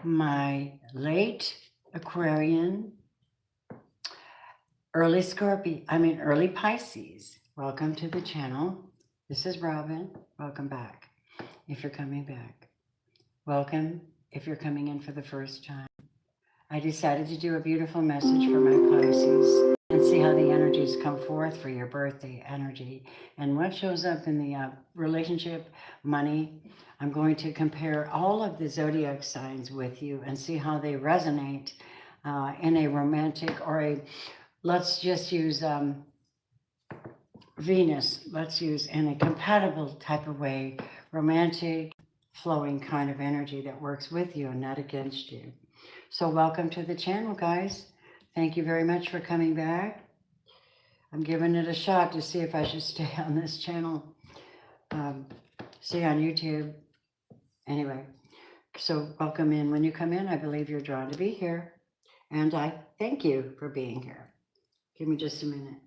my late Aquarian, early Pisces. Welcome to the channel. This is Robin. Welcome back if you're coming back. Welcome if you're coming in for the first time. I decided to do a beautiful message for my Pisces and see how the energies come forth for your birthday energy and what shows up in the relationship, money. I'm going to compare all of the zodiac signs with you and see how they resonate in a romantic or let's just use Venus, let's use in a compatible type of way, romantic, flowing kind of energy that works with you and not against you. So welcome to the channel, guys. Thank you very much for coming back. I'm giving it a shot to see if I should stay on this channel, stay on YouTube. Anyway, so welcome in. When you come in, I believe you're drawn to be here. And I thank you for being here. Give me just a minute.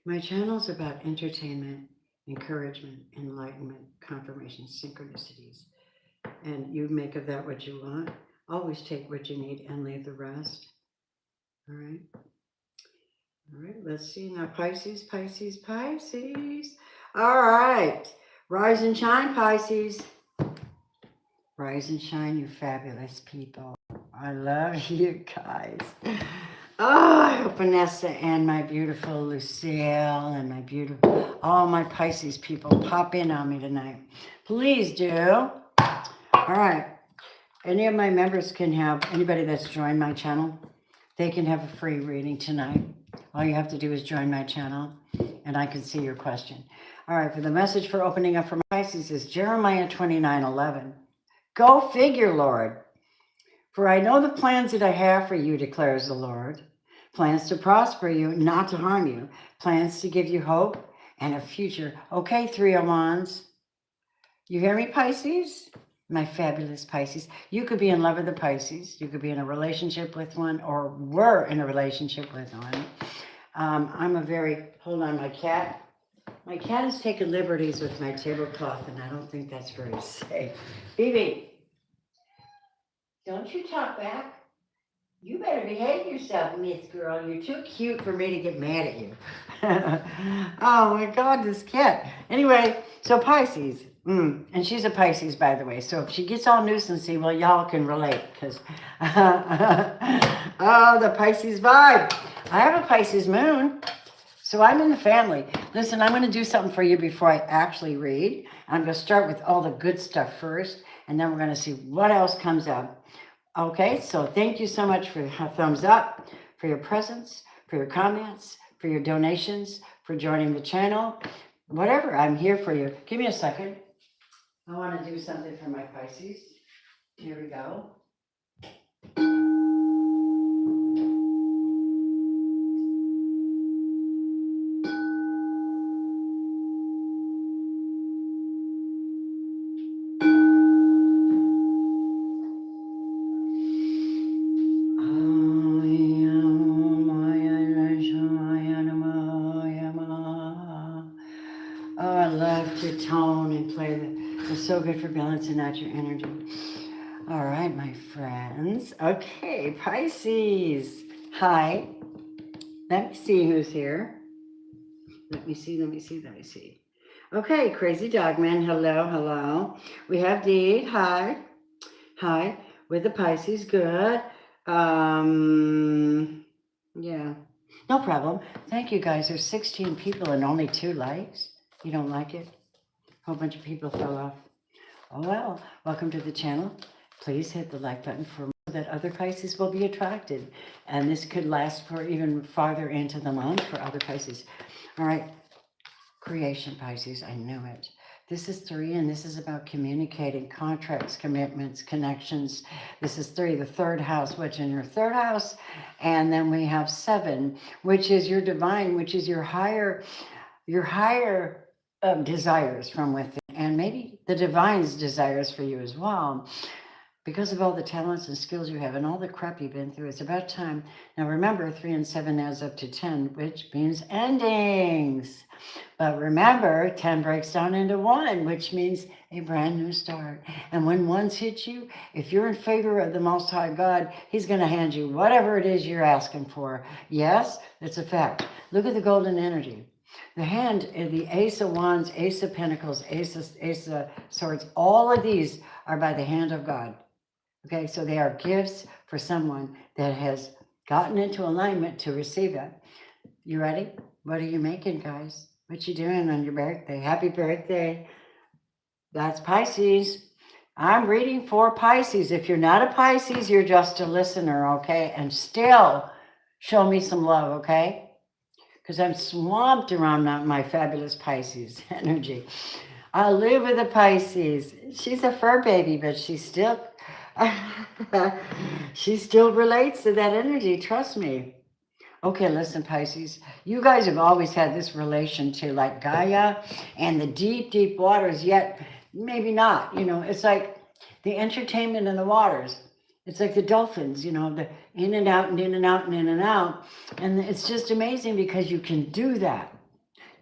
My channel is about entertainment, encouragement, enlightenment, confirmation, synchronicities. And you make of that what you want. Always take what you need and leave the rest. All right. All right, let's see now. Pisces, Pisces, Pisces. All right. Rise and shine, Pisces. Rise and shine, you fabulous people. I love you guys. Oh, I hope Vanessa and my beautiful Lucille and my beautiful, all my Pisces people pop in on me tonight. Please do. All right. Any of my members can have, anybody that's joined my channel, they can have a free reading tonight. All you have to do is join my channel and I can see your question. All right, for the message for opening up for Pisces is Jeremiah 29:11. Go figure, Lord. For I know the plans that I have for you, declares the Lord. Plans to prosper you, not to harm you. Plans to give you hope and a future. Okay, Three of Wands. You hear me, Pisces? My fabulous Pisces. You could be in love with the Pisces. You could be in a relationship with one or were in a relationship with one. I'm a very, hold on, my cat has taken liberties with my tablecloth and I don't think that's very safe. Bibi, don't you talk back. You better behave yourself, Miss Girl. You're too cute for me to get mad at you. Oh my God, this cat. Anyway, so Pisces. And she's a Pisces, by the way. So if she gets all nuisancey, well, y'all can relate. Because, oh, the Pisces vibe. I have a Pisces moon. So I'm in the family. Listen, I'm going to do something for you before I actually read. I'm going to start with all the good stuff first. And then we're going to see what else comes up. Okay, so thank you so much for your thumbs up, for your presence, for your comments, for your donations, for joining the channel. Whatever, I'm here for you. Give me a second. I want to do something for my Pisces. Here we go. Oh, I love to tone and play that. It's so good for balancing out your energy. All right, my friends. Okay, Pisces. Hi. Let me see who's here. Let me see. Okay, Crazy Dogman. Hello, hello. We have Dee. Hi. Hi. With the Pisces. Good. Yeah. No problem. Thank you, guys. There's 16 people and only 2 likes. You don't like it? A whole bunch of people fell off. Oh, well. Welcome to the channel. Please hit the like button for more so that other Pisces will be attracted. And this could last for even farther into the month for other Pisces. All right. Creation, Pisces. I knew it. This is 3, and this is about communicating, contracts, commitments, connections. This is 3, the 3rd house, which in your 3rd house. And then we have 7, which is your divine, which is your higher desires from within. And maybe the divine's desires for you as well. because of all the talents and skills you have and all the crap you've been through. It's about time. Now remember, 3 and 7 adds up to 10, which means endings. But remember, 10 breaks down into 1, which means a brand new start. And when ones hit you, if you're in favor of the Most High God, He's going to hand you whatever it is you're asking for. Yes, it's a fact. Look at the golden energy. The hand, the Ace of Wands, Ace of Pentacles, Ace of Swords, all of these are by the hand of God. Okay, so they are gifts for someone that has gotten into alignment to receive it. You ready? What are you making, guys? What you doing on your birthday? Happy birthday. That's Pisces. I'm reading for Pisces. If you're not a Pisces, you're just a listener, okay? And still show me some love, okay? Because I'm swamped around my fabulous Pisces energy. I live with a Pisces. She's a fur baby, but she still she still relates to that energy. Trust me. Okay, listen, Pisces. You guys have always had this relation to like Gaia and the deep, deep waters, yet maybe not. You know, it's like the entertainment in the waters. It's like the dolphins, you know, the in and out and in and out and in and out. And it's just amazing because you can do that.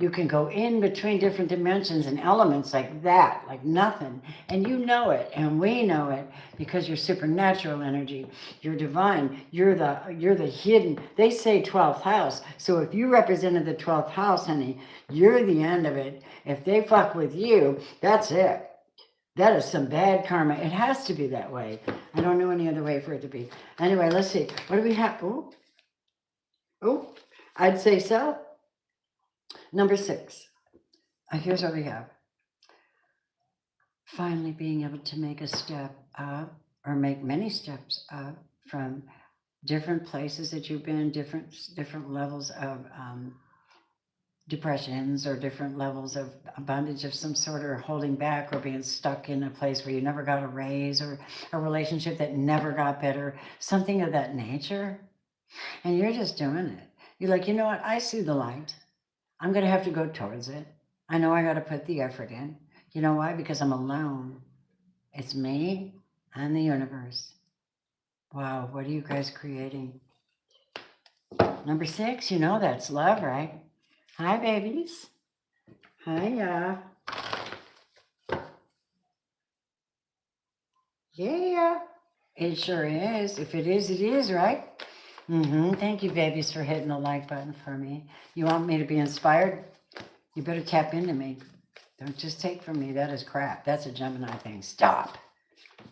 You can go in between different dimensions and elements like that, like nothing. And you know it, and we know it, because you're supernatural energy. You're divine. You're the hidden. They say 12th house. So if you represented the 12th house, honey, you're the end of it. If they fuck with you, that's it. That is some bad karma. It has to be that way. I don't know any other way for it to be. Anyway, let's see. What do we have? Oh, I'd say so. Number 6. Here's what we have. Finally being able to make a step up or make many steps up from different places that you've been, different levels of depressions or different levels of bondage of some sort, or holding back, or being stuck in a place where you never got a raise, or a relationship that never got better, something of that nature. And you're just doing it. You're like, you know what? I see the light. I'm going to have to go towards it. I know I got to put the effort in. You know why? Because I'm alone. It's me and the universe. Wow, what are you guys creating? Number 6, you know that's love, right? Hi, babies. Hiya. Yeah, it sure is. If it is, right? Thank you, babies, for hitting the like button for me. You want me to be inspired? You better tap into me. Don't just take from me. That is crap. That's a Gemini thing. Stop.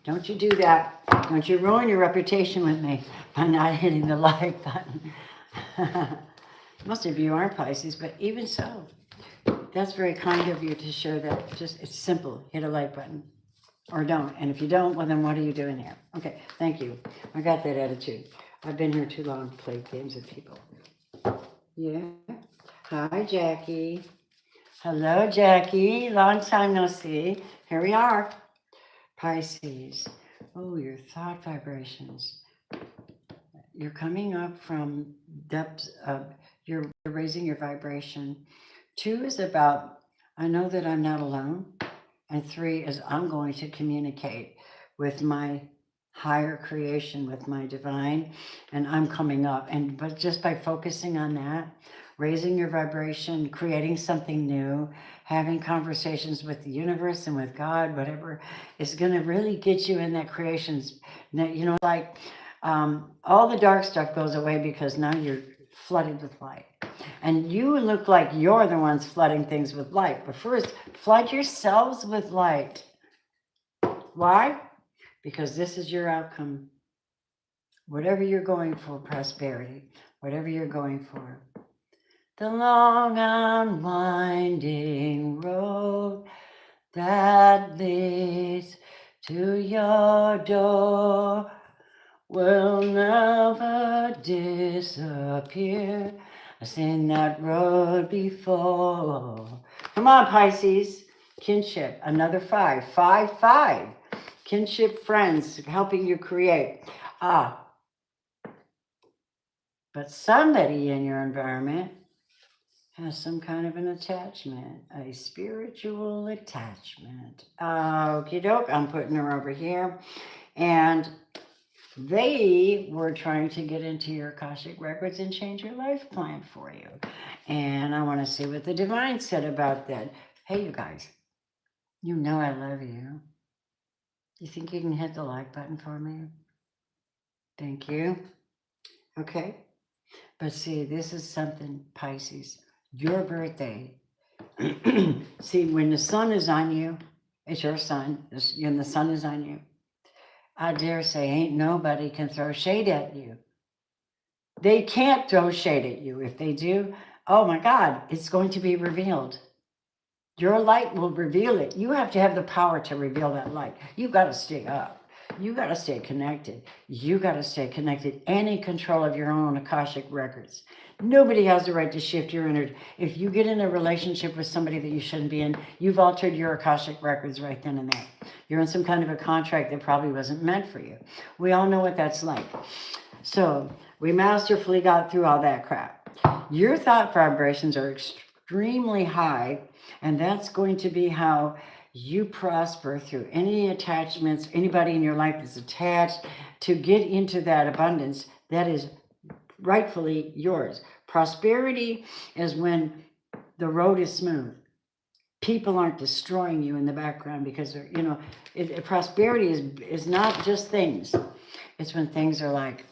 Don't you do that. Don't you ruin your reputation with me by not hitting the like button. Most of you aren't Pisces, but even so, that's very kind of you to share that. Just, it's simple. Hit a like button. Or don't. And if you don't, well, then what are you doing here? Okay, thank you. I got that attitude. I've been here too long to play games with people. Yeah. Hi, Jackie. Hello, Jackie. Long time no see. Here we are. Pisces. Oh, your thought vibrations. You're coming up from depths of, you're raising your vibration. 2 is about, I know that I'm not alone. And 3 is, I'm going to communicate with my higher creation, with my divine, and I'm coming up. But just by focusing on that, raising your vibration, creating something new, having conversations with the universe and with God, whatever, is going to really get you in that creation's, you know, like all the dark stuff goes away because now you're flooded with light. And you look like you're the ones flooding things with light. But first, flood yourselves with light. Why? Because this is your outcome. Whatever you're going for, prosperity, whatever you're going for. The long unwinding road that leads to your door will never disappear. I've seen that road before. Come on, Pisces. Kinship, another 5. 5, 5. Kinship friends helping you create. But somebody in your environment has some kind of an attachment, a spiritual attachment. Okie doke, I'm putting her over here. And they were trying to get into your Akashic records and change your life plan for you. And I want to see what the divine said about that. Hey, you guys, you know I love you. You think you can hit the like button for me? Thank you. Okay. But see, this is something, Pisces. Your birthday. See, when the sun is on you, it's your sun, and the sun is on you. I dare say, ain't nobody can throw shade at you. They can't throw shade at you. If they do, oh my God, it's going to be revealed. Your light will reveal it. You have to have the power to reveal that light. You got to stay up. You got to stay connected. You got to stay connected and in control of your own Akashic records. Nobody has the right to shift your energy. If you get in a relationship with somebody that you shouldn't be in, you've altered your Akashic records right then and there. You're in some kind of a contract that probably wasn't meant for you. We all know what that's like. So we masterfully got through all that crap. Your thought vibrations are extremely high, and that's going to be how you prosper through any attachments, anybody in your life that's attached, to get into that abundance that is rightfully yours. Prosperity is when the road is smooth. People aren't destroying you in the background because they're, prosperity is not just things. It's when things are like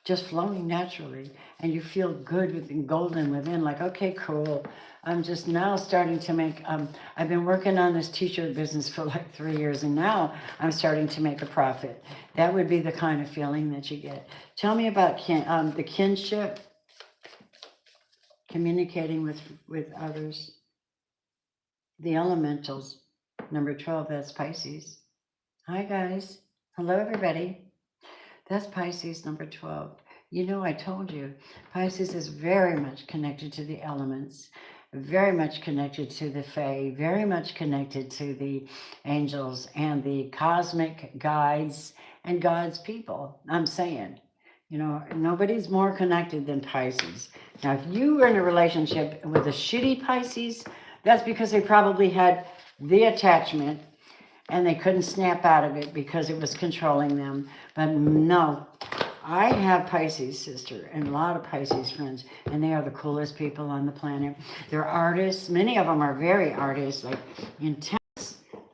just flowing naturally and you feel good within, golden within, like, okay, cool. I'm just now starting to make, I've been working on this t-shirt business for like 3 years and now I'm starting to make a profit. That would be the kind of feeling that you get. Tell me about the kinship, communicating with others, the elementals. Number 12, that's Pisces. Hi guys. Hello everybody. That's Pisces number 12. You know, I told you, Pisces is very much connected to the elements, very much connected to the Fae, very much connected to the angels and the cosmic guides and God's people. I'm saying, nobody's more connected than Pisces. Now, if you were in a relationship with a shitty Pisces, that's because they probably had the attachment and they couldn't snap out of it because it was controlling them. But no, I have Pisces sister and a lot of Pisces friends, and they are the coolest people on the planet. They're artists. Many of them are very artists, like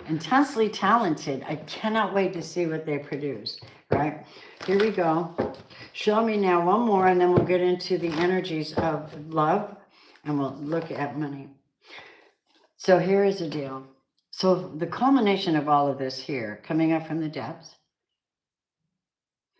intensely talented. I cannot wait to see what they produce, right? Here we go. Show me now one more, and then we'll get into the energies of love, and we'll look at money. So here is the deal. So the culmination of all of this here, coming up from the depths,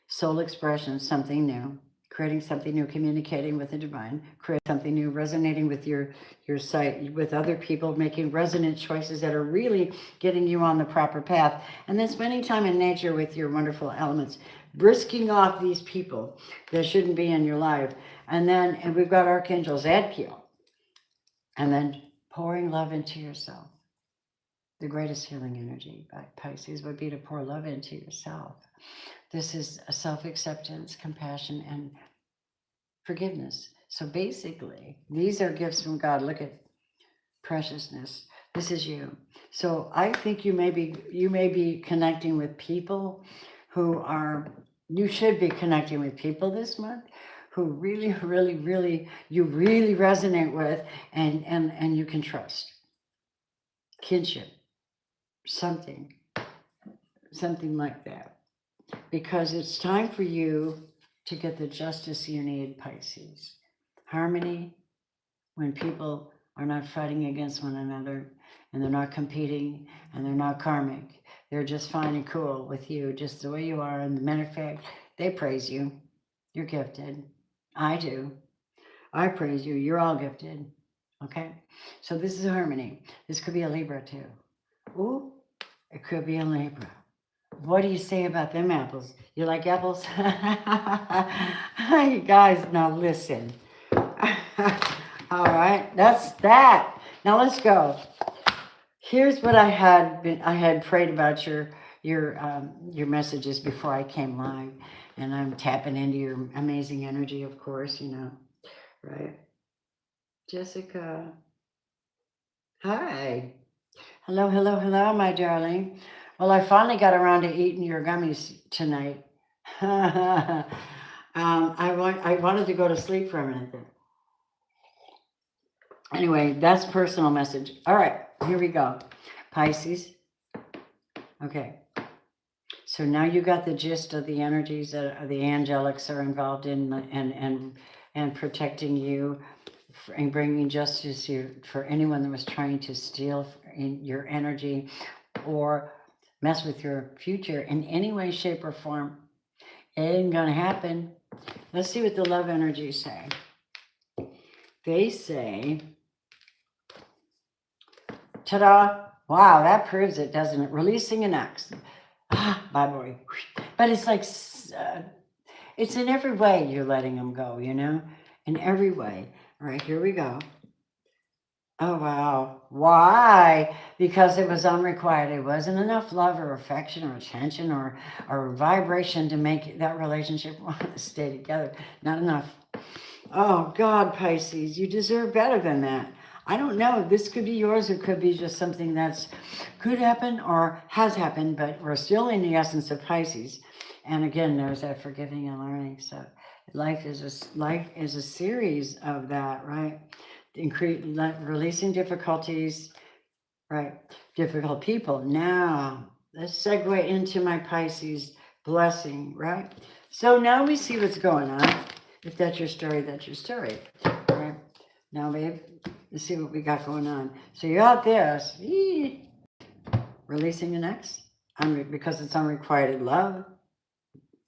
soul expression, something new, creating something new, communicating with the divine, create something new, resonating with your sight, with other people, making resonant choices that are really getting you on the proper path, and then spending time in nature with your wonderful elements, brisking off these people that shouldn't be in your life, and we've got Archangel Zadkiel, and then pouring love into yourself. The greatest healing energy by Pisces would be to pour love into yourself. This is a self-acceptance, compassion, and forgiveness. So basically, these are gifts from God. Look at preciousness. This is you. So I think you may be connecting with people you should be connecting with people this month who really, really, really, you really resonate with and you can trust. Kinship. Something like that, because it's time for you to get the justice you need, Pisces. Harmony, when people are not fighting against one another and they're not competing and they're not karmic. They're just fine and cool with you just the way you are. And as a matter of fact, they praise you. You're gifted. I do. I praise you. You're all gifted. Okay? So this is harmony. This could be a Libra too. Ooh, it could be a Libra. What do you say about them apples? You like apples? You guys, now listen. All right, that's that. Now let's go. Here's what I had prayed about your messages before I came live, and I'm tapping into your amazing energy, of course, right? Jessica, hi. Hello, hello, hello, my darling. Well, I finally got around to eating your gummies tonight. I wanted to go to sleep for a minute there. Anyway, that's personal message. All right, here we go. Pisces. Okay. So now you got the gist of the energies that the angelics are involved in and protecting you and bringing justice for anyone that was trying to steal your energy or mess with your future in any way, shape, or form. It ain't gonna happen. Let's see what the love energies say. They say, ta-da! Wow, that proves it, doesn't it? Releasing an ex. Bye, boy. But it's like, it's in every way you're letting them go, you know? In every way. All right, here we go. Oh, wow. Why? Because it was unrequited. It wasn't enough love or affection or attention or vibration to make that relationship want to stay together. Not enough. Oh, God, Pisces, you deserve better than that. I don't know. This could be yours. It could be just something that's could happen or has happened, but we're still in the essence of Pisces. And again, there's that forgiving and learning. So life is a series of that, right? Releasing difficulties, right? Difficult people. Now, let's segue into my Pisces blessing, right? So now we see what's going on. If that's your story, that's your story, right? Now, babe, let's see what we got going on. So you got this, releasing an ex, because it's unrequited love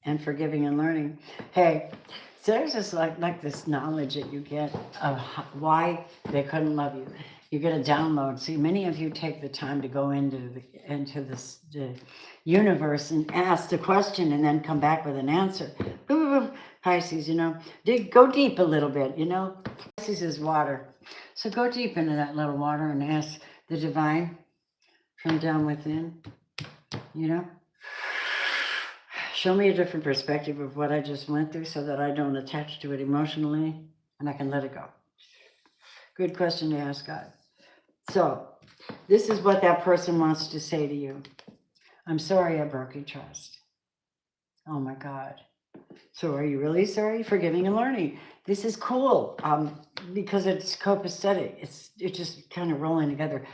and forgiving and learning. Hey, so there's just like this knowledge that you get of why they couldn't love you. You get a download. See, many of you take the time to go into the universe and ask the question and then come back with an answer. Boom, Pisces, you know, go deep a little bit, you know. Pisces is water. So go deep into that little water and ask the divine from down within, you know. Show me a different perspective of what I just went through so that I don't attach to it emotionally and I can let it go. Good question to ask God. So this is what that person wants to say to you. I'm sorry I broke your trust. Oh my God. So are you really sorry? Forgiving and learning. This is cool because it's copacetic. It's just kind of rolling together.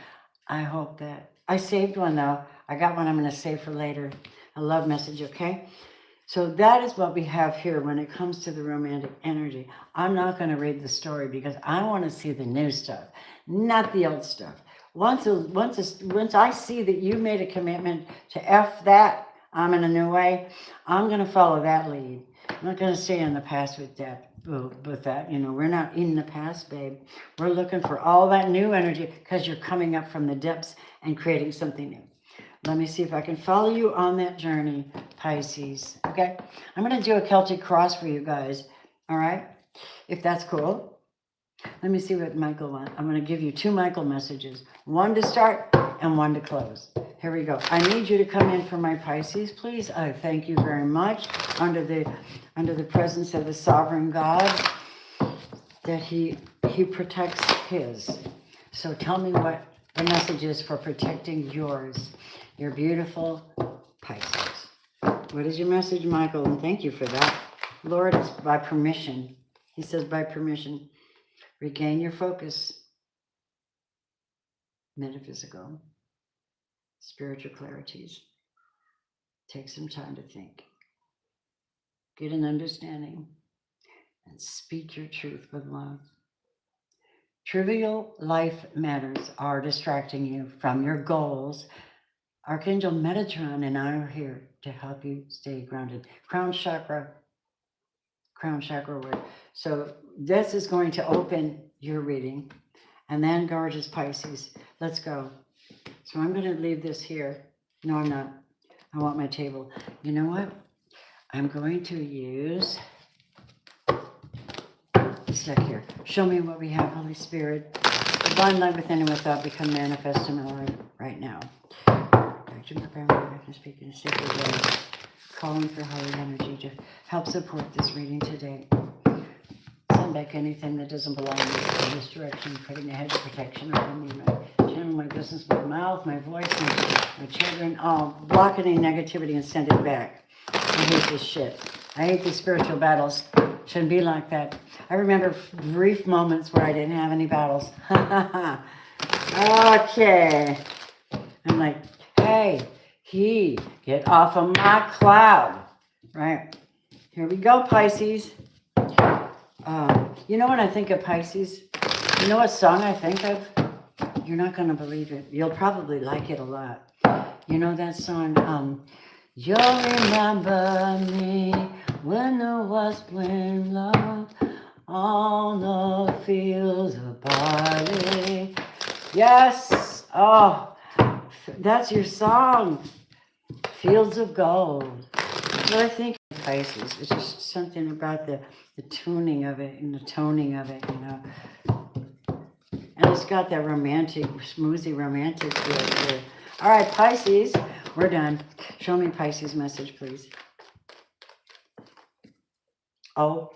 I hope that. I saved one though. I got one I'm going to save for later. A love message, okay? So that is what we have here when it comes to the romantic energy. I'm not going to read the story because I want to see the new stuff, not the old stuff. Once I see that you made a commitment to F that, I'm in a new way, I'm going to follow that lead. I'm not going to stay in the past with that. You know, we're not in the past, babe. We're looking for all that new energy because you're coming up from the depths and creating something new. Let me see if I can follow you on that journey, Pisces. Okay, I'm going to do a Celtic cross for you guys. All right, if that's cool. Let me see what Michael wants. I'm going to give you 2 Michael messages, one to start and one to close. Here we go. I need you to come in for my Pisces, please. I thank you very much under the presence of the sovereign God that he protects his. So tell me what the message is for protecting yours. You're beautiful, Pisces. What is your message, Michael? And thank you for that. Lord, it's by permission. He says by permission. Regain your focus. Metaphysical. Spiritual clarities. Take some time to think. Get an understanding. And speak your truth with love. Trivial life matters are distracting you from your goals. Archangel Metatron and I are here to help you stay grounded. Crown chakra work. So this is going to open your reading. And then gorgeous Pisces. Let's go. So I'm going to leave this here. No, I'm not. I want my table. You know what? I'm going to use this deck here. Show me what we have, Holy Spirit. Divine light within and without become manifest in my life right now. To prepare my life and speak in a sacred way, calling for holy energy to help support this reading today. Send back anything that doesn't belong in this direction, putting a hedge of protection around me, my channel my business, my mouth, my voice, my children. Oh, block any negativity and send it back. I hate this shit. I hate these spiritual battles. Shouldn't be like that. I remember brief moments where I didn't have any battles. Okay. I'm like, hey, get off of my cloud. Right? Here we go, Pisces. You know when I think of Pisces? You know what song I think of? You're not going to believe it. You'll probably like it a lot. You know that song, you'll remember me when there was plain love on the fields of barley. Yes. Oh, that's your song. Fields of gold. What I think of Pisces. It's just something about the tuning of it and the toning of it, you know. And it's got that romantic, smoothie romantic feel to it. All right, Pisces, we're done. Show me Pisces message, please. Oh,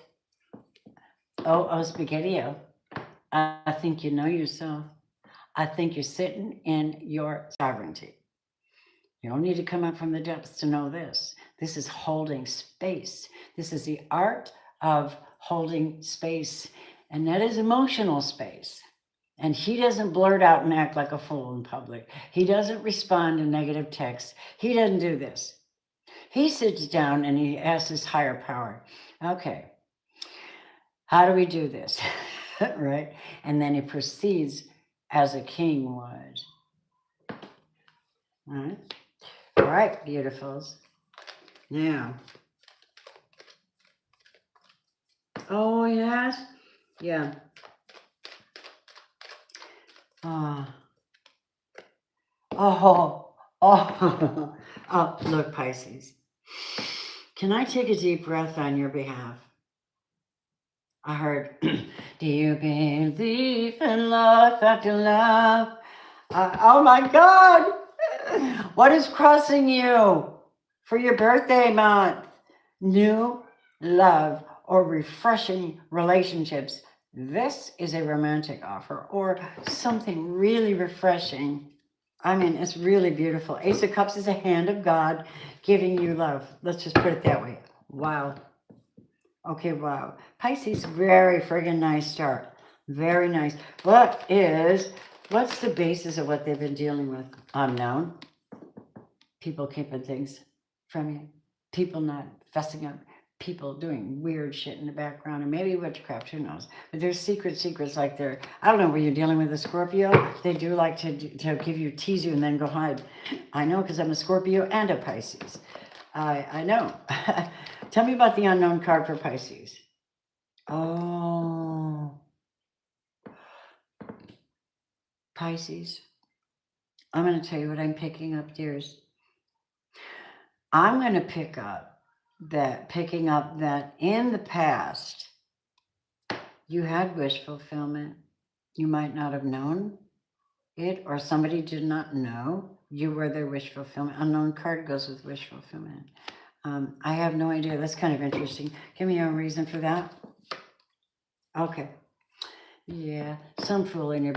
Spaghetti-O. I think you know yourself. I think you're sitting in your sovereignty. You don't need to come up from the depths to know this. This is holding space. This is the art of holding space, and that is emotional space. And he doesn't blurt out and act like a fool in public. He doesn't respond to negative texts. He doesn't do this. He sits down and he asks his higher power, okay, how do we do this? Right? And then he proceeds as a king would. All right, beautifuls. Now. Oh, yes? Yeah. Oh, look, Pisces. Can I take a deep breath on your behalf? I heard, do you believe in love after love? Oh my God! What is crossing you for your birthday month? New love or refreshing relationships. This is a romantic offer or something really refreshing. I mean, it's really beautiful. Ace of Cups is a hand of God giving you love. Let's just put it that way. Wow. Okay, wow. Pisces, very friggin' nice start. Very nice. What's the basis of what they've been dealing with? Unknown. People keeping things from you. People not fessing up. People doing weird shit in the background, and maybe witchcraft, who knows? But there's secrets like they're, I don't know, where you're dealing with a Scorpio, they do like to give you, tease you, and then go hide. I know, because I'm a Scorpio and a Pisces. I know. Tell me about the unknown card for Pisces. Oh. Pisces. I'm going to tell you what I'm picking up, dears. I'm going to picking up that in the past, you had wish fulfillment. You might not have known it, or somebody did not know you were their wish fulfillment. Unknown card goes with wish fulfillment. I have no idea. That's kind of interesting. Give me a reason for that. Okay. Yeah, some fool in your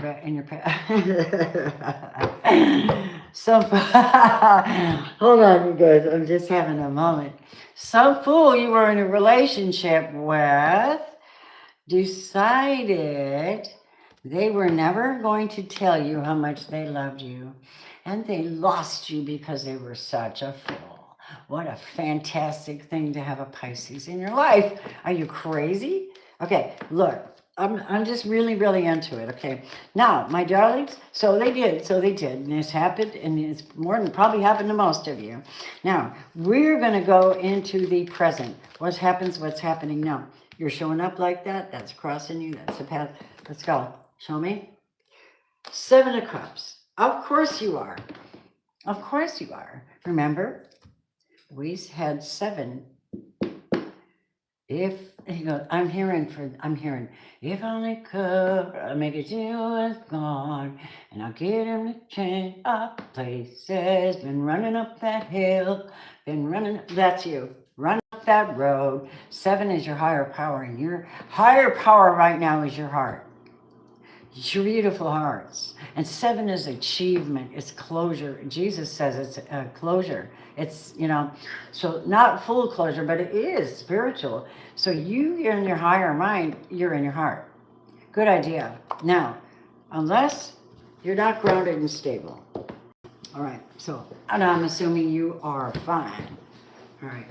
some hold on, you guys. I'm just having a moment. Some fool you were in a relationship with decided they were never going to tell you how much they loved you, and they lost you because they were such a fool. What a fantastic thing to have a Pisces in your life. Are you crazy? Okay, look. I'm just really, really into it, okay? Now, my darlings, so they did, and this happened, and it's more than probably happened to most of you. Now, we're going to go into the present. What's happening now? You're showing up like that, that's crossing you, that's the path. Let's go. Show me. 7 of Cups. Of course you are. Of course you are. Remember, we had 7. If he goes, I'm hearing, if only could make it to you is gone, and I'll get him to change up places. Been running up that hill, that's you. Run up that road. 7 is your higher power, and your higher power right now is your heart. beautiful hearts. And 7 is achievement. It's closure. Jesus says it's closure. It's, you know, so not full closure, but it is spiritual. So you're in your higher mind, you're in your heart. Good idea. Now, unless you're not grounded and stable. All right, so, and I'm assuming you are fine. All right,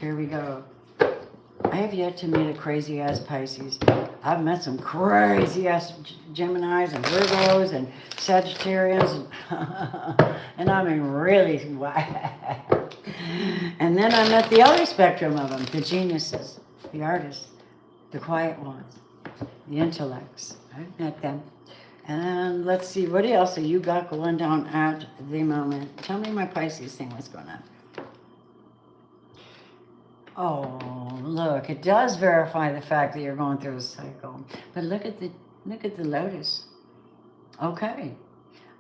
here we go. I have yet to meet a crazy ass Pisces. I've met some crazy ass Geminis and Virgos and Sagittarians, and I mean really whack. And then I met the other spectrum of them, the geniuses, the artists, the quiet ones, the intellects. I've met them. And let's see, what else have you got going down at the moment? Tell me my Pisces thing, what's going on? Oh, look, it does verify the fact that you're going through a cycle. But look at the lotus. Okay,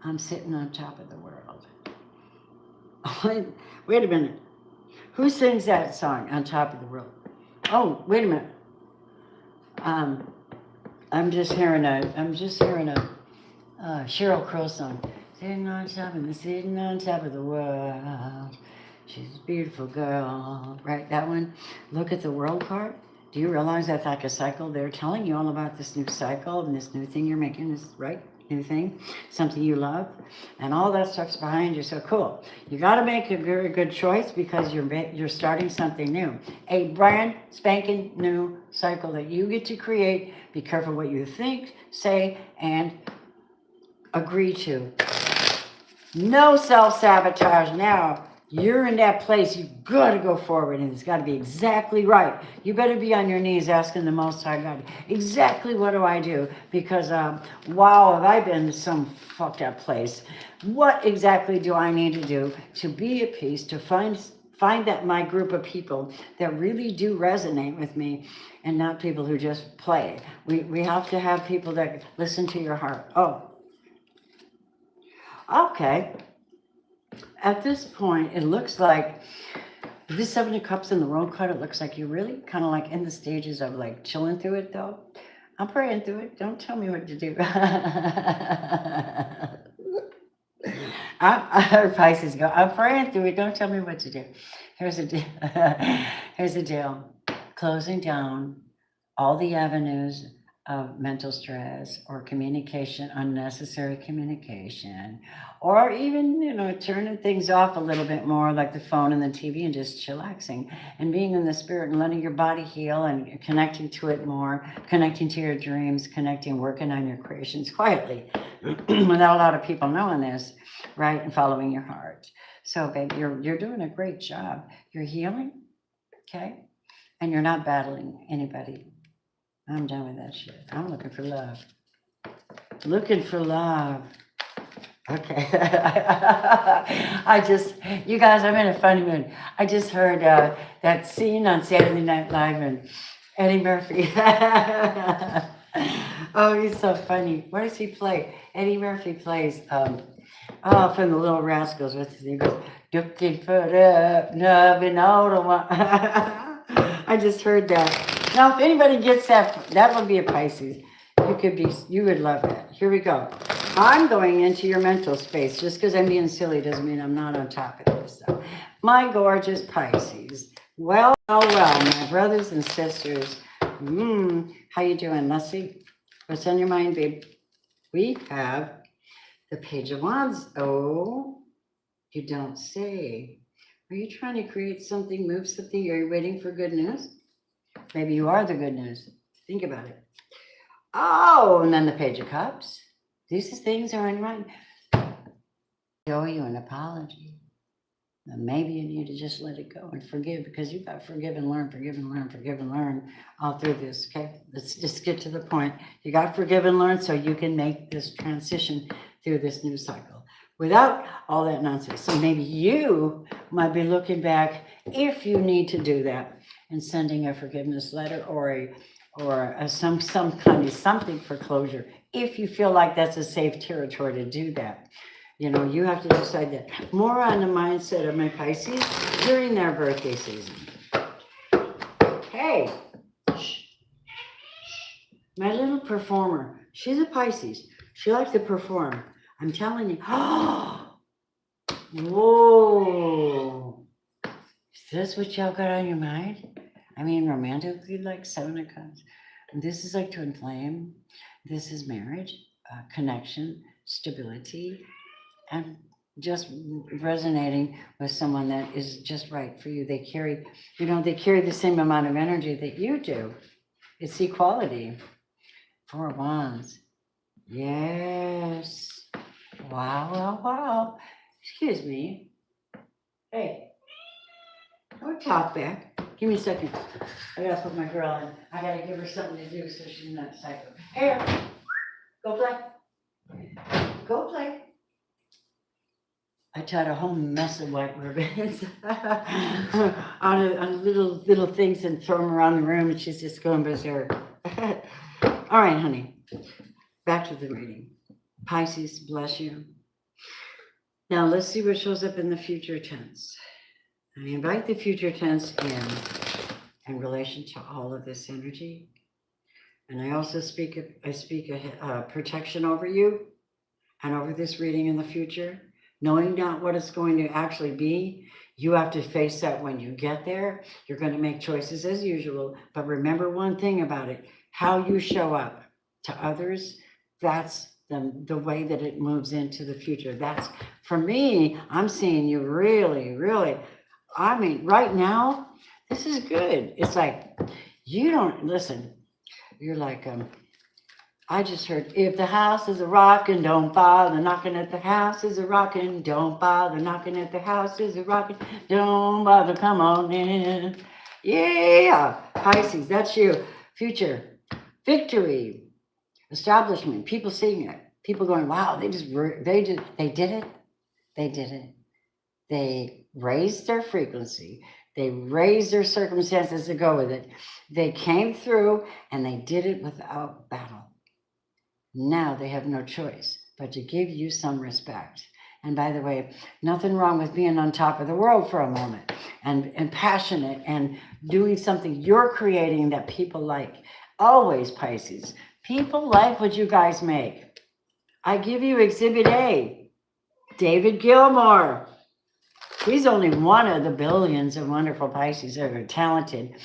I'm sitting on top of the world. Wait a minute. Who sings that song, On Top of the World? Oh, wait a minute. I'm just hearing a Sheryl Crow song. Sitting on top of the world. She's a beautiful girl, right? That one. Look at the world card. Do you realize that's like a cycle? They're telling you all about this new cycle and this new thing you're making, this right new thing, something you love, and all that stuff's behind you. So cool. You got to make a very good choice because you're starting something new, a brand spanking new cycle that you get to create. Be careful what you think, say, and agree to. No self-sabotage now. You're in that place, you've got to go forward, and it's got to be exactly right. You better be on your knees asking the Most High God, exactly what do I do? Because, wow, have I been in some fucked up place. What exactly do I need to do to be at peace, to find that my group of people that really do resonate with me, and not people who just play. We have to have people that listen to your heart. Oh, okay. At this point, it looks like this 7 of Cups in the World card, it looks like you're really kind of like in the stages of like chilling through it though. I'm praying through it. Don't tell me what to do. I heard Pisces go, I'm praying through it. Don't tell me what to do. Here's the deal. Here's the deal. Closing down all the avenues of mental stress or communication, unnecessary communication, or even, turning things off a little bit more like the phone and the TV and just chillaxing and being in the spirit and letting your body heal and connecting to it more, connecting to your dreams, working on your creations quietly without a lot of people knowing this, right? And following your heart. So, baby, you're doing a great job. You're healing, okay? And you're not battling anybody. I'm done with that shit. I'm looking for love. Looking for love. Okay. You guys, I'm in a funny mood. I just heard that scene on Saturday Night Live and Eddie Murphy. Oh, he's so funny. What does he play? Eddie Murphy plays, from the Little Rascals. What's his name? He goes, looking for love in all the one. I just heard that. Now, if anybody gets that would be a Pisces. You would love that. Here we go. I'm going into your mental space. Just because I'm being silly doesn't mean I'm not on top of this stuff. My gorgeous Pisces. Well, my brothers and sisters. How you doing? Let's see. What's on your mind, babe? We have the Page of Wands. Oh, you don't say. Are you trying to create something, move something? Are you waiting for good news? Maybe you are the good news. Think about it. Oh, and then the Page of Cups. These things are on your mind. I owe you an apology. And maybe you need to just let it go and forgive, because you've got forgive and learn all through this, okay? Let's just get to the point. You got forgive and learn so you can make this transition through this new cycle without all that nonsense. So maybe you might be looking back, if you need to do that, and sending a forgiveness letter or some kind of something for closure, if you feel like that's a safe territory to do that. You have to decide that. More on the mindset of my Pisces during their birthday season. Hey, my little performer, She's a Pisces. She likes to perform. I'm telling you. Whoa. Is this what y'all got on your mind? I mean, romantically, like Seven of Cups. This is like twin flame. This is marriage, connection, stability, and just resonating with someone that is just right for you. They carry, they carry the same amount of energy that you do. It's equality. Four of Wands. Yes. Wow, wow, wow. Excuse me. Hey, don't talk back. Give me a second. I gotta put my girl in. I gotta give her something to do so she's not psycho. Here, go play. Go play. I tied a whole mess of white ribbons on little things and throw them around the room, and she's just going berserk. All right, honey. Back to the reading. Pisces, bless you. Now let's see what shows up in the future tense. I invite the future tense in relation to all of this energy. And I also speak protection over you and over this reading in the future. Knowing not what it's going to actually be, you have to face that when you get there. You're going to make choices as usual, but remember one thing about it: how you show up to others, that's the way that it moves into the future. That's, for me, I'm seeing you really, really, I mean, right now, this is good. It's like, you don't, listen, you're like, I just heard, if the house is a rockin', don't bother knocking at the house is a rockin', don't bother knocking at the house is a rockin', don't bother, come on in. Yeah, Pisces, that's you. Future, victory, establishment, people seeing it, people going, wow, they did it. They raised their frequency. They raised their circumstances to go with it. They came through and they did it without battle. Now they have no choice but to give you some respect. And by the way, nothing wrong with being on top of the world for a moment and passionate and doing something you're creating that people like. Always, Pisces, people like what you guys make. I give you Exhibit A, David Gilmour. He's only one of the billions of wonderful Pisces that are talented.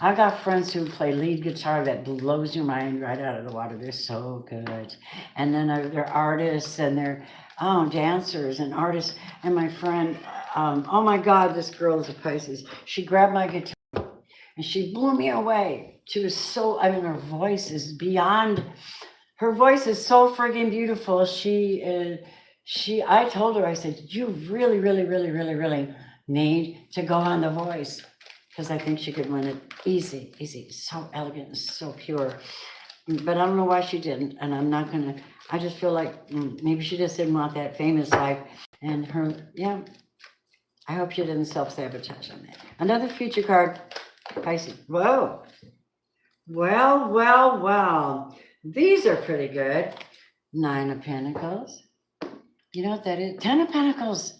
I've got friends who play lead guitar that blows your mind right out of the water. They're so good. And then they're artists and they're dancers and artists. And my friend, oh my God, this girl is a Pisces. She grabbed my guitar and she blew me away. She was so, I mean, her voice is beyond, her voice is so friggin' beautiful. I told her, I said, you really, really, really, really, really need to go on The Voice, because I think she could win it easy, so elegant and so pure. But I don't know why she didn't, and I'm not gonna, I just feel like maybe she just didn't want that famous life. And I hope she didn't self-sabotage on that. Another future card, Pisces. Whoa. Well. These are pretty good. 9 of Pentacles. You know what that is? 10 of Pentacles.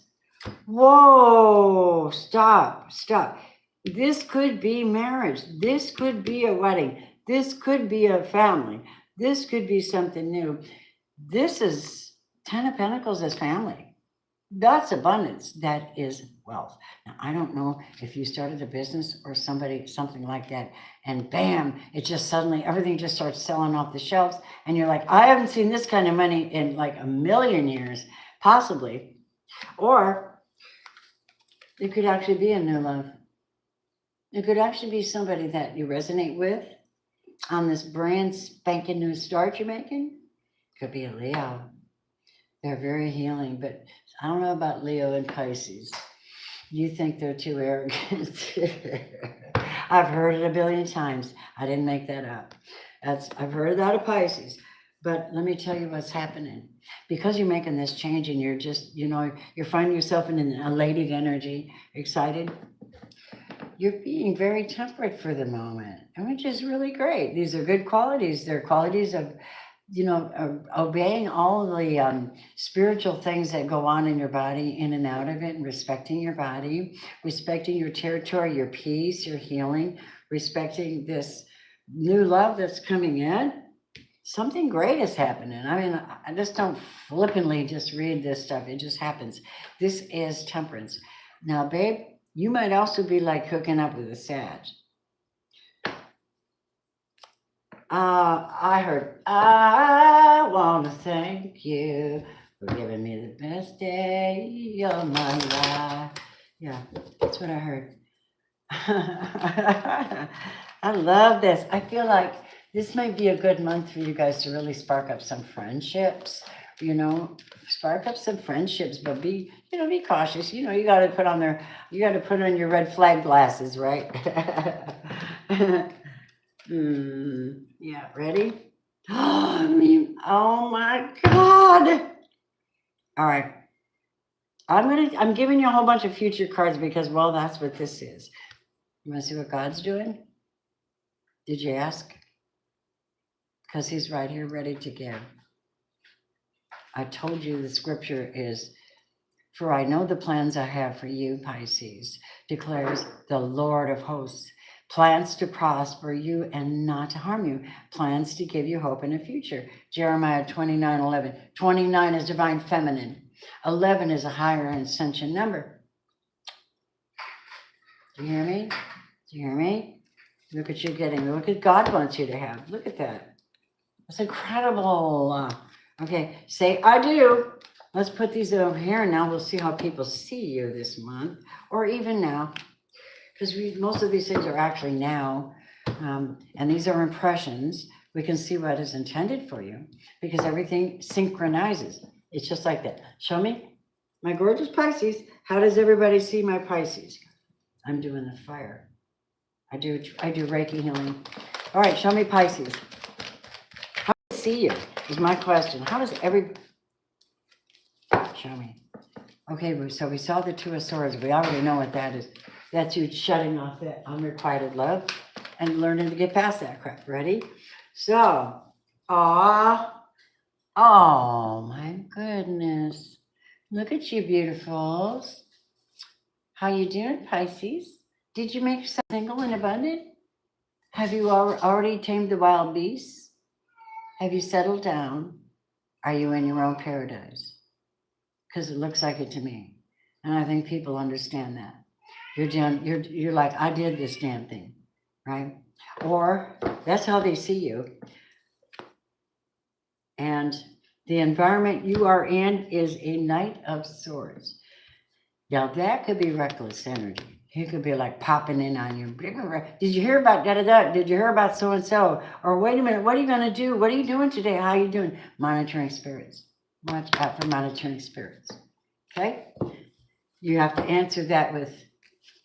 Whoa, stop. This could be marriage. This could be a wedding. This could be a family. This could be something new. This is 10 of Pentacles as family. That's abundance. That is wealth. Now, I don't know if you started a business or something like that, and bam, it just suddenly, everything just starts selling off the shelves, and you're like, I haven't seen this kind of money in like a million years, possibly. Or it could actually be a new love. It could actually be somebody that you resonate with on this brand spanking new start you're making. Could be a Leo. They're very healing, but I don't know about Leo and Pisces. You think they're too arrogant. I've heard it a billion times. I didn't make that up. I've heard that of Pisces. But let me tell you what's happening. Because you're making this change and you're just, you're finding yourself in an elated energy, excited. You're being very temperate for the moment, which is really great. These are good qualities. They're qualities of obeying all the spiritual things that go on in your body, in and out of it, and respecting your body, respecting your territory, your peace, your healing, respecting this new love that's coming in. something great is happening. I mean, I just don't flippantly just read this stuff. It just happens. This is temperance. Now, babe, you might also be like hooking up with a Sag. I heard, I want to thank you for giving me the best day of my life. Yeah, that's what I heard. I love this. I feel like this might be a good month for you guys to really spark up some friendships, spark up some friendships, but be cautious. You got to put on your red flag glasses, right? Yeah, ready? Oh my God. All right. I'm giving you a whole bunch of future cards because, well, that's what this is. You want to see what God's doing? Did you ask? Because he's right here ready to give. I told you the scripture is, for I know the plans I have for you, Pisces, declares the Lord of hosts. Plans to prosper you and not to harm you. Plans to give you hope in the future. Jeremiah 29:11. 29 is divine feminine. 11 is a higher ascension number. Do you hear me? Do you hear me? Look what you're getting. Look what God wants you to have. Look at that. That's incredible. Okay, say I do. Let's put these over here. Now we'll see how people see you this month, or even now, because most of these things are actually now, and these are impressions. We can see what is intended for you because everything synchronizes. It's just like that. Show me, my gorgeous Pisces. How does everybody see my Pisces? I'm doing the fire. I do Reiki healing. All right, show me Pisces. How do I see you is my question. How does show me? Okay, so we saw the Two of Swords. We already know what that is. That's you shutting off that unrequited love and learning to get past that crap. Ready? So, oh my goodness. Look at you, beautifuls. How you doing, Pisces? Did you make yourself single and abundant? Have you already tamed the wild beasts? Have you settled down? Are you in your own paradise? Because it looks like it to me. And I think people understand that. You're like, I did this damn thing, right? Or that's how they see you. And the environment you are in is a Knight of Swords. Now that could be reckless energy. He could be like popping in on you. Did you hear about da-da-da? Did you hear about so-and-so? Or wait a minute, what are you going to do? What are you doing today? How are you doing? Monitoring spirits. Watch out for monitoring spirits. Okay? You have to answer that with,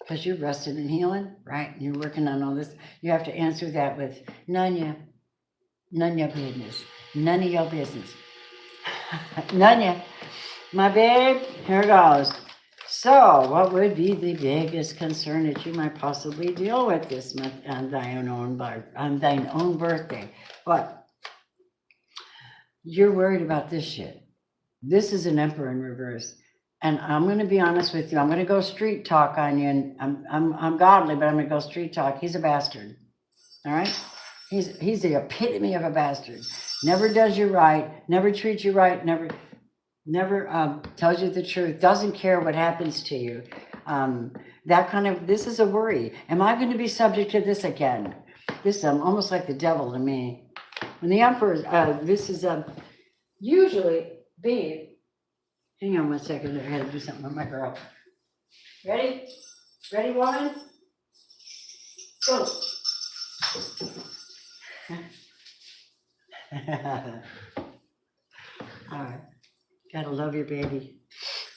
because you're rested in healing, right? You're working on all this. You have to answer that with, none your business. None of your business. None ya. My babe, here goes. So, what would be the biggest concern that you might possibly deal with this month on thine own birthday? What? You're worried about this shit. This is an Emperor in reverse. And I'm going to be honest with you. I'm going to go street talk on you. And I'm godly, but I'm going to go street talk. He's a bastard. All right? He's the epitome of a bastard. Never does you right. Never treats you right. Never tells you the truth. Doesn't care what happens to you. This is a worry. Am I going to be subject to this again? This is almost like the devil to me. When the Emperor, this is usually, babe. Hang on 1 second. I got to do something with my girl. Ready? Ready, woman? Go. All right. Gotta love your baby.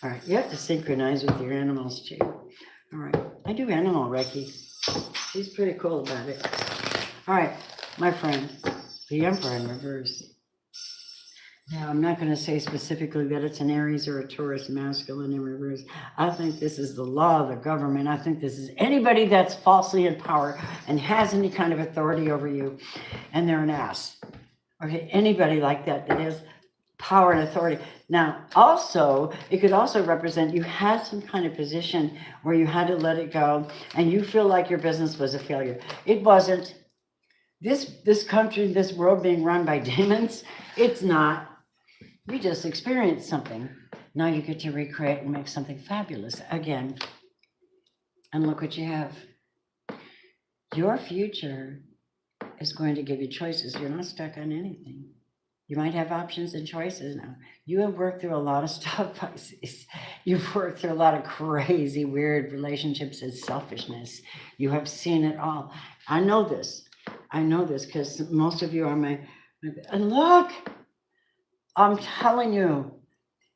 All right. You have to synchronize with your animals too. All right. I do animal Reiki. She's pretty cool about it. All right. My friend, the Emperor in reverse. Now, I'm not going to say specifically that it's an Aries or a Taurus masculine in reverse. I think this is the law of the government. I think this is anybody that's falsely in power and has any kind of authority over you, and they're an ass. Okay, anybody like that has power and authority. Now, also, it could also represent you had some kind of position where you had to let it go, and you feel like your business was a failure. It wasn't. this country, this world being run by demons, it's not. You just experienced something. Now you get to recreate and make something fabulous again. And look what you have. Your future is going to give you choices. You're not stuck on anything. You might have options and choices now. You have worked through a lot of stuff, Pisces. You've worked through a lot of crazy, weird relationships and selfishness. You have seen it all. I know this. I know this because most of you are and look, I'm telling you,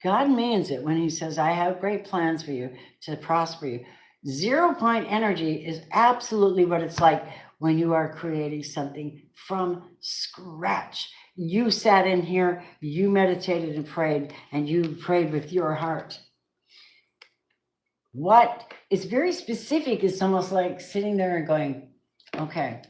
God means it when he says, I have great plans for you to prosper you. 0 point energy is absolutely what it's like when you are creating something from scratch. You sat in here, you meditated and you prayed with your heart. What is very specific is almost like sitting there and going, okay,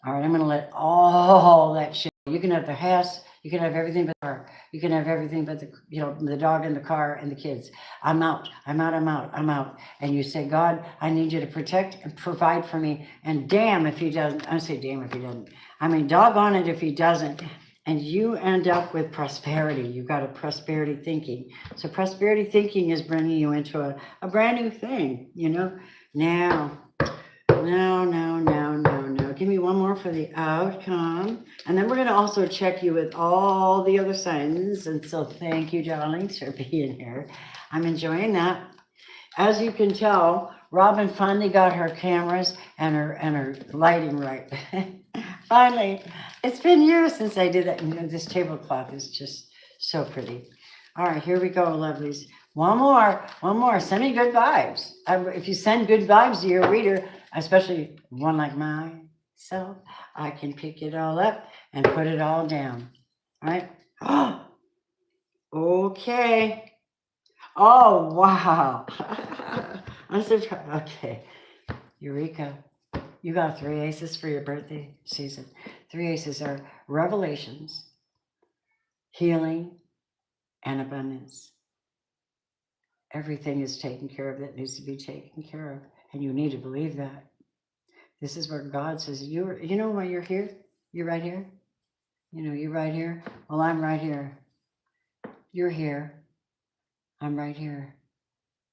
all right, I'm going to let all that shit. You can have the house, you can have everything but the car. You can have everything but the dog and the car and the kids. I'm out. And you say, God, I need you to protect and provide for me. And damn if he doesn't. I say damn if he doesn't. I mean, doggone it if he doesn't. And you end up with prosperity. You've got a prosperity thinking. So prosperity thinking is bringing you into a brand new thing, Now, no. Give me one more for the outcome. And then we're going to also check you with all the other signs. And so thank you, darlings, for being here. I'm enjoying that. As you can tell, Robin finally got her cameras and her lighting right. Finally. It's been years since I did that. This tablecloth is just so pretty. All right, here we go, lovelies. One more. Send me good vibes. If you send good vibes to your reader, especially one like myself, I can pick it all up and put it all down. All right? Okay. Oh, wow. I'm surprised. Okay. Eureka. You got 3 aces for your birthday season. 3 aces are revelations, healing, and abundance. Everything is taken care of that needs to be taken care of. And you need to believe that. This is where God says, you know why you're here? You're right here. You're right here. Well, I'm right here. You're here. I'm right here.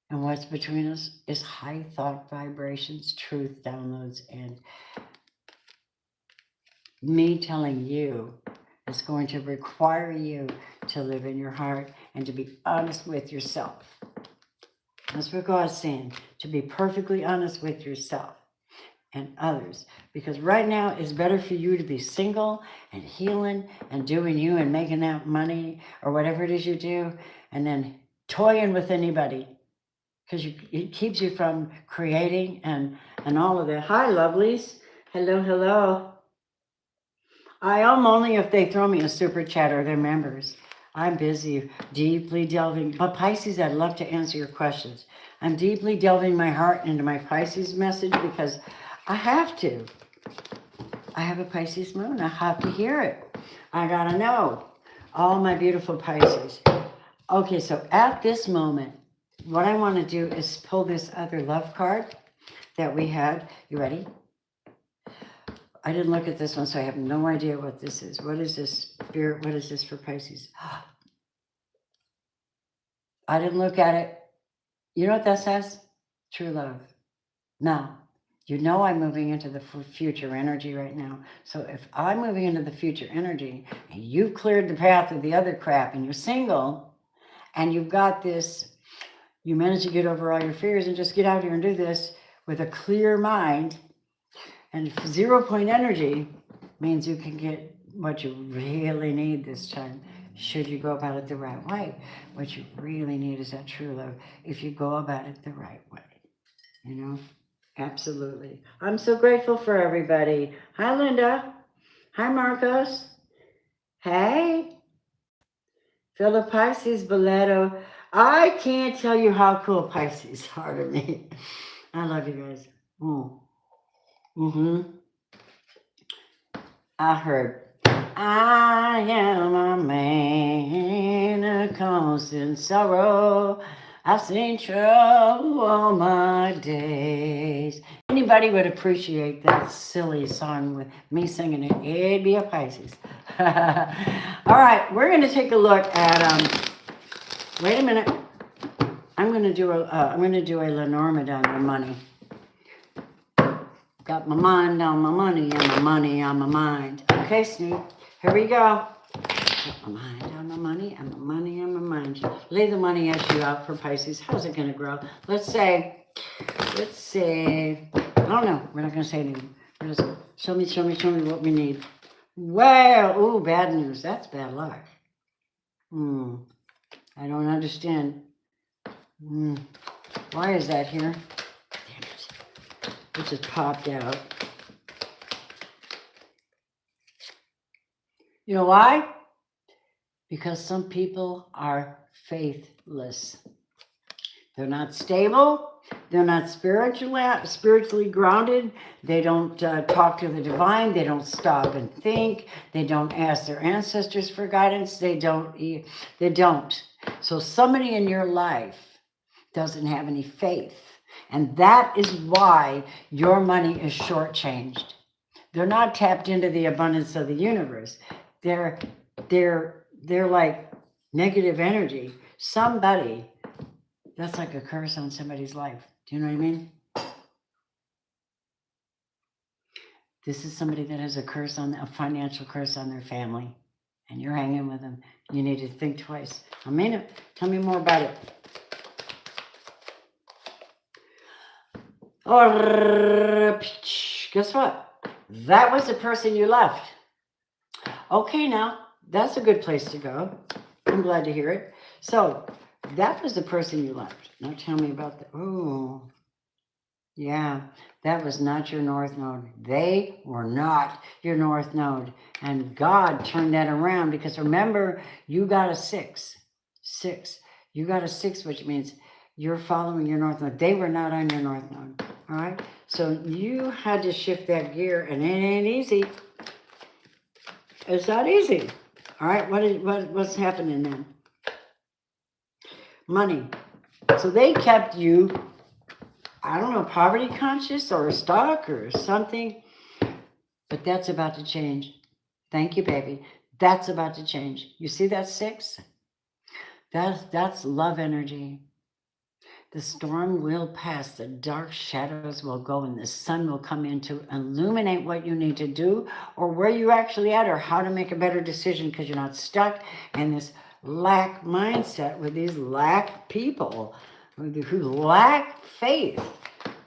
And what's between us is high thought vibrations, truth downloads, and me telling you is going to require you to live in your heart and to be honest with yourself. That's what God's saying, to be perfectly honest with yourself and others. Because right now it's better for you to be single and healing and doing you and making that money or whatever it is you do and then toying with anybody. Because it keeps you from creating and all of that. Hi, lovelies. Hello. I am only if they throw me a super chat or they're members. I'm busy, deeply delving. But Pisces, I'd love to answer your questions. I'm deeply delving my heart into my Pisces message because I have to. I have a Pisces moon. I have to hear it. I gotta know. All my beautiful Pisces. Okay, so at this moment, what I want to do is pull this other love card that we had. You ready? I didn't look at this one, so I have no idea what this is. What is this, Spirit? What is this for Pisces? I didn't look at it. You know what that says? True love. Now, I'm moving into the future energy right now. So if I'm moving into the future energy and you've cleared the path of the other crap and you're single and you've got this, you manage to get over all your fears and just get out here and do this with a clear mind. And 0 point energy means you can get what you really need this time, should you go about it the right way. What you really need is that true love if you go about it the right way, Absolutely. I'm so grateful for everybody. Hi, Linda. Hi, Marcos. Hey. Philip Pisces, Boleto. I can't tell you how cool Pisces are to me. I love you guys. I heard, I am a man of constant sorrow. I've seen trouble all my days. Anybody anybody would appreciate that silly song with me singing it, it'd be a Pisces. All right, we're going to take a look at, wait a minute. I'm going to do a Lenormand on your money. Got my mind on my money and my money on my mind. Okay, Snoop, here we go. Got my mind on my money and my money on my mind. Lay the money issue out for Pisces. How's it going to grow? Let's say, I don't know. We're not going to say anything. We're just, show me what we need. Well, ooh, bad news. That's bad luck. I don't understand. Why is that here? Damn it. It just popped out. You know why? Because some people are faithless. They're not stable. They're not spiritually grounded. They don't talk to the divine. They don't stop and think. They don't ask their ancestors for guidance. They don't. So somebody in your life doesn't have any faith. And that is why your money is shortchanged. They're not tapped into the abundance of the universe. They're like negative energy. Somebody, that's like a curse on somebody's life. Do you know what I mean? This is somebody that has a financial curse on their family, and you're hanging with them. You need to think twice. Tell me more about it. Or, guess what? That was the person you left. Okay, now, that's a good place to go. I'm glad to hear it. So, that was the person you left. Now tell me about yeah, that was not your North Node. They were not your North Node. And God turned that around because remember, you got a 6. You got a 6, which means you're following your North Node. They were not on your North Node. All right? So you had to shift that gear, and it ain't easy. It's not easy. All right? What's happening then? Money. So they kept you, I don't know, poverty conscious or stuck or something. But that's about to change. Thank you, baby. That's about to change. You see that 6? That's love energy. The storm will pass, the dark shadows will go, and the sun will come in to illuminate what you need to do or where you're actually at or how to make a better decision because you're not stuck in this lack mindset with these lack people who lack faith.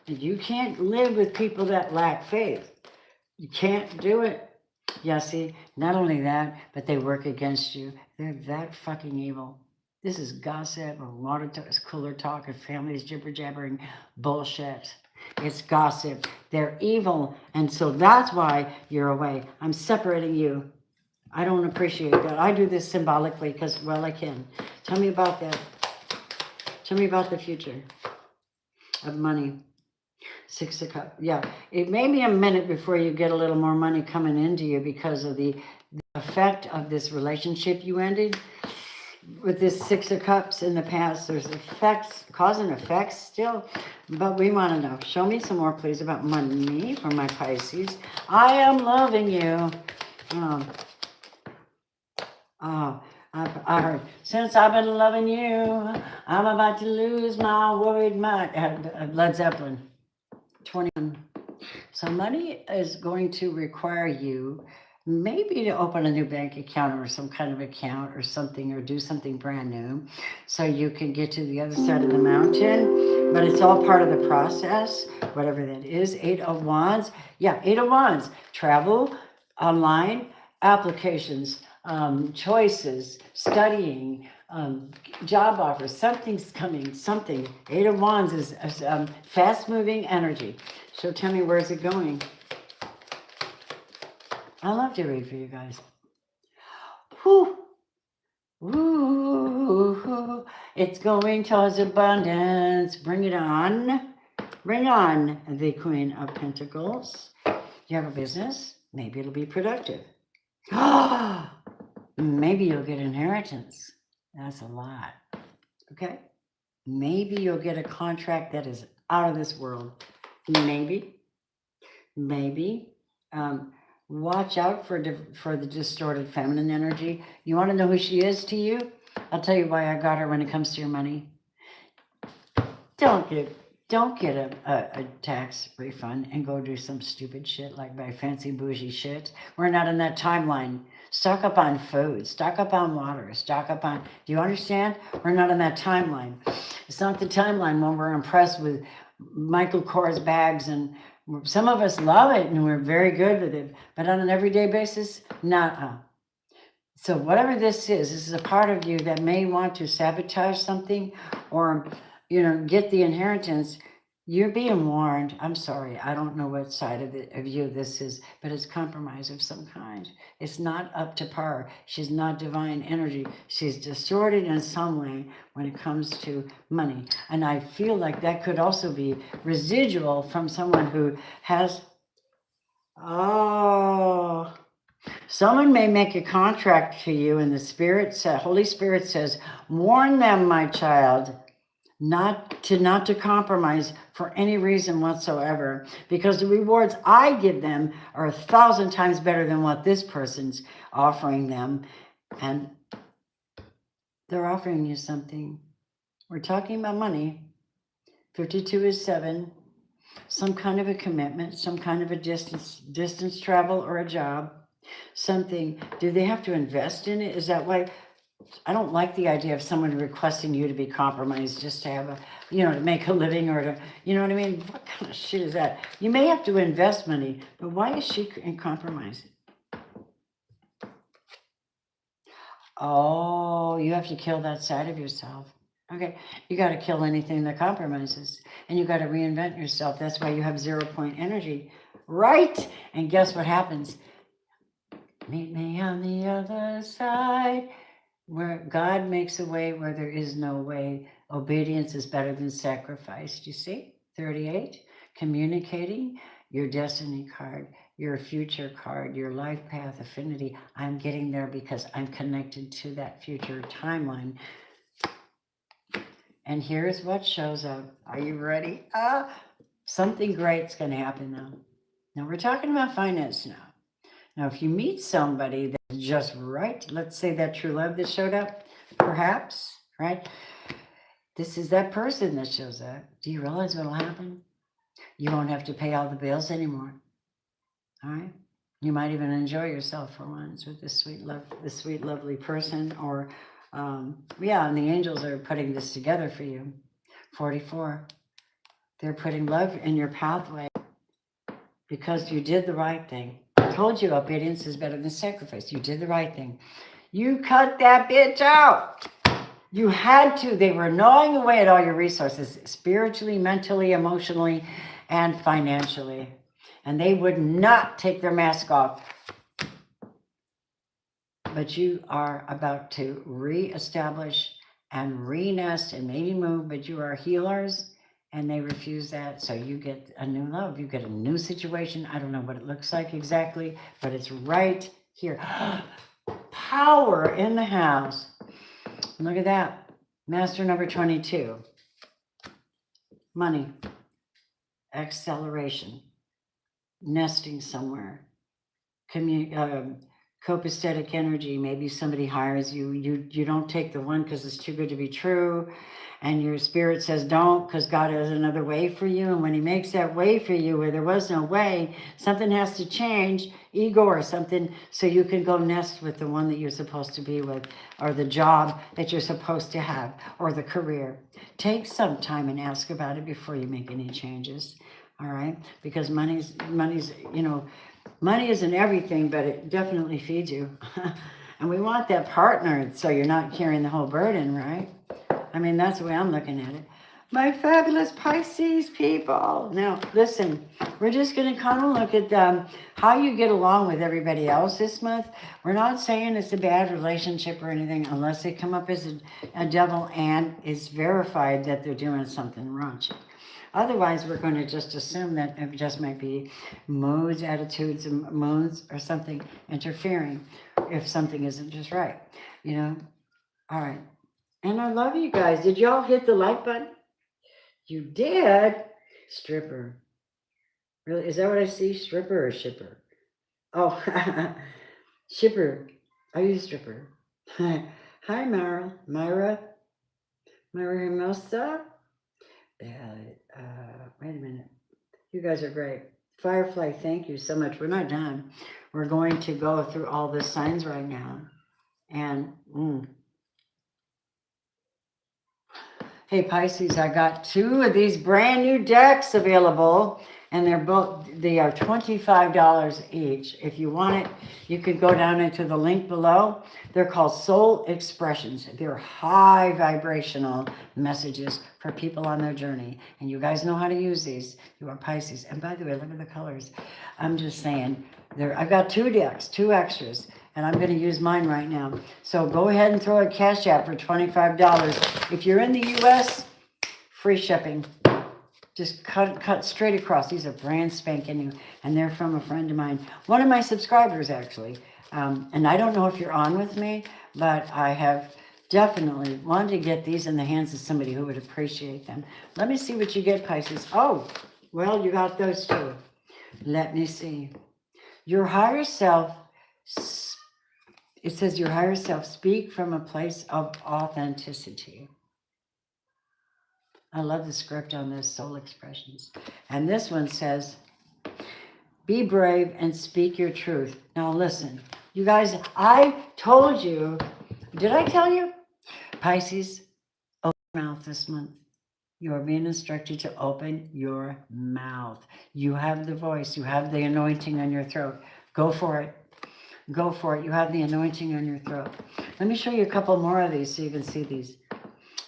You can't live with people that lack faith. You can't do it. Yeah, see, not only that, but they work against you. They're that fucking evil. This is gossip or water cooler talk and families jibber jabbering bullshit. It's gossip. They're evil. And so that's why you're away. I'm separating you. I don't appreciate that. I do this symbolically because, well, I can. Tell me about that. Tell me about the future of money. 6 of Cups. Yeah, it may be a minute before you get a little more money coming into you because of the effect of this relationship you ended. With this 6 of Cups in the past, there's effects, cause and effects still, but we want to know. Show me some more, please, about money for my Pisces. I am loving you. I heard, since I've been loving you, I'm about to lose my worried mind. Led Zeppelin, 21. So money is going to require you maybe to open a new bank account or some kind of account or something, or do something brand new so you can get to the other side of the mountain. But it's all part of the process, whatever that is. 8 of Wands. Yeah, 8 of Wands. Travel, online, applications, choices, studying, job offers. Something's coming, something. 8 of Wands is fast-moving energy. So tell me, where's it going? I love to read for you guys. Whew. Ooh, it's going towards abundance. Bring it on. Bring on the Queen of Pentacles. You have a business? Maybe it'll be productive. Maybe you'll get inheritance. That's a lot. Okay? Maybe you'll get a contract that is out of this world. Maybe. maybe. Um, Watch out for the distorted feminine energy. You want to know who she is to you? I'll tell you why I got her when it comes to your money. Don't get don't get a tax refund and go do some stupid shit like buy fancy bougie shit. We're not in that timeline. Stock up on food, stock up on water, stock up on, do you understand? We're not in that timeline. It's not the timeline when we're impressed with Michael Kors bags, and some of us love it and we're very good with it, but on an everyday basis, not. So whatever this is a part of you that may want to sabotage something or, get the inheritance. You're being warned. I'm sorry. I don't know what side of you this is, but it's compromise of some kind. It's not up to par. She's not divine energy. She's distorted in some way when it comes to money. And I feel like that could also be residual from someone who has, oh, someone may make a contract to you, and the Holy Spirit says, warn them, my child, not to compromise for any reason whatsoever, because the rewards I give them are 1,000 times better than what this person's offering them. And they're offering you something. We're talking about money. 52 is 7. Some kind of a commitment, some kind of a distance travel or a job. Something, do they have to invest in it? Is that why? I don't like the idea of someone requesting you to be compromised just to have to make a living or to, you know what I mean? What kind of shit is that? You may have to invest money, but why is she in compromise? Oh, you have to kill that side of yourself. Okay, you got to kill anything that compromises, and you got to reinvent yourself. That's why you have 0-point energy, right? And guess what happens? Meet me on the other side, where God makes a way where there is no way. Obedience is better than sacrifice. Do you see? 38, communicating your destiny card, your future card, your life path affinity. I'm getting there because I'm connected to that future timeline. And here's what shows up. Are you ready? Something great's going to happen now. Now we're talking about finance now. Now, if you meet somebody that's just right, let's say that true love that showed up, perhaps, right? This is that person that shows up. Do you realize what will happen? You won't have to pay all the bills anymore. All right? You might even enjoy yourself for once with this sweet, lovely person. Or, and the angels are putting this together for you. 44. They're putting love in your pathway because you did the right thing. I told you obedience is better than sacrifice. You did the right thing. You cut that bitch out. You had to. They were gnawing away at all your resources, spiritually, mentally, emotionally, and financially. And they would not take their mask off. But you are about to reestablish and re-nest and maybe move, but you are healers, and they refuse that. So you get a new love. You get a new situation. I don't know what it looks like exactly, but it's right here. Power in the house. Look at that. Master number 22. Money. Acceleration. Nesting somewhere. Copacetic energy. Maybe somebody hires you. You don't take the one because it's too good to be true. And your spirit says don't, because God has another way for you. And when he makes that way for you where there was no way, something has to change, ego or something, so you can go nest with the one that you're supposed to be with, or the job that you're supposed to have, or the career. Take some time and ask about it before you make any changes. All right? Because money's, money isn't everything, but it definitely feeds you. And we want that partner so you're not carrying the whole burden, right? I mean, that's the way I'm looking at it. My fabulous Pisces people. Now, listen, we're just going to kind of look at how you get along with everybody else this month. We're not saying it's a bad relationship or anything unless they come up as a devil and it's verified that they're doing something raunchy. Otherwise, we're going to just assume that it just might be moods, attitudes, and moons or something interfering if something isn't just right, All right. And I love you guys. Did y'all hit the like button? You did? Stripper. Really? Is that what I see? Stripper or shipper? Oh, shipper. Are you a stripper? Hi, Myra. Myra Hermosa. Wait a minute. You guys are great. Firefly, thank you so much. We're not done. We're going to go through all the signs right now. And hey, Pisces, I got 2 of these brand new decks available, and they are $25 each. If you want it, you can go down into the link below. They're called Soul Expressions. They're high vibrational messages for people on their journey. And you guys know how to use these. You are Pisces. And by the way, look at the colors. I'm just saying, I've got 2 decks, 2 extras, and I'm going to use mine right now. So go ahead and throw a cash app for $25. If you're in the U.S., free shipping. Just cut straight across. These are brand spanking new, and they're from a friend of mine. One of my subscribers, actually. And I don't know if you're on with me, but I have definitely wanted to get these in the hands of somebody who would appreciate them. Let me see what you get, Pisces. Oh, well, you got those 2. Let me see. Your higher self, it says your higher self, speak from a place of authenticity. I love the script on this, Soul Expressions. And this one says, be brave and speak your truth. Now listen, you guys, I told you, did I tell you? Pisces, open your mouth this month. You are being instructed to open your mouth. You have the voice. You have the anointing on your throat. Go for it. Go for it. You have the anointing on your throat. Let me show you a couple more of these so you can see these.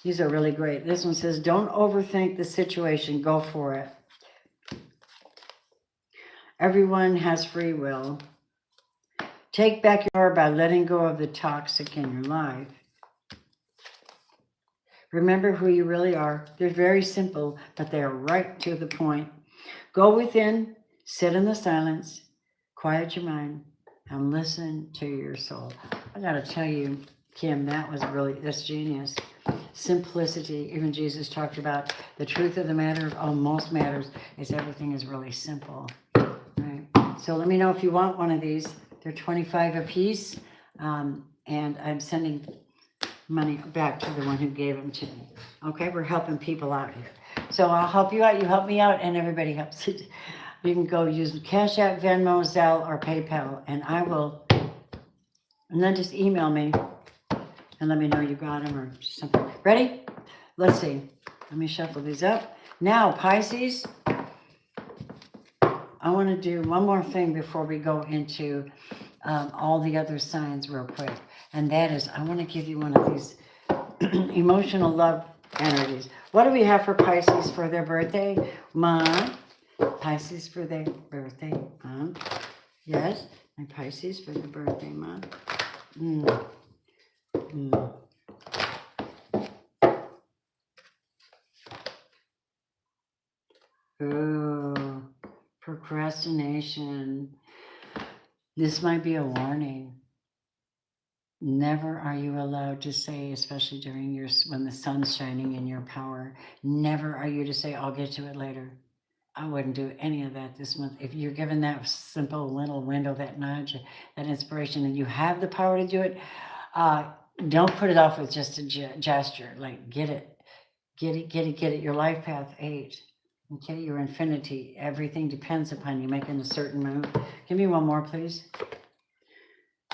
These are really great. This one says, don't overthink the situation. Go for it. Everyone has free will. Take back your power by letting go of the toxic in your life. Remember who you really are. They're very simple, but they are right to the point. Go within, sit in the silence, quiet your mind, and listen to your soul. I got to tell you, Kim, that's genius. Simplicity. Even Jesus talked about the truth of the matter, most matters, is everything is really simple. Right? So let me know if you want one of these. They're $25 a piece, and I'm sending money back to the one who gave them to me. Okay, we're helping people out here. So I'll help you out, you help me out, and everybody helps. You can go use Cash App, Venmo, Zelle, or PayPal, and then just email me and let me know you got them or something. Ready? Let's see. Let me shuffle these up. Now, Pisces, I want to do one more thing before we go into all the other signs real quick. And that is, I want to give you one of these emotional love energies. What do we have for Pisces for their birthday month? Pisces for their birthday month. Yes, my Pisces for their birthday month. Ooh, procrastination. This might be a warning. Never are you allowed to say, especially when the sun's shining in your power, never are you to say, I'll get to it later. I wouldn't do any of that this month. If you're given that simple little window, that nudge, that inspiration, and you have the power to do it, don't put it off with just a gesture. Like, get it. Your life path 8. Okay, your infinity. Everything depends upon you making a certain move. Give me one more, please.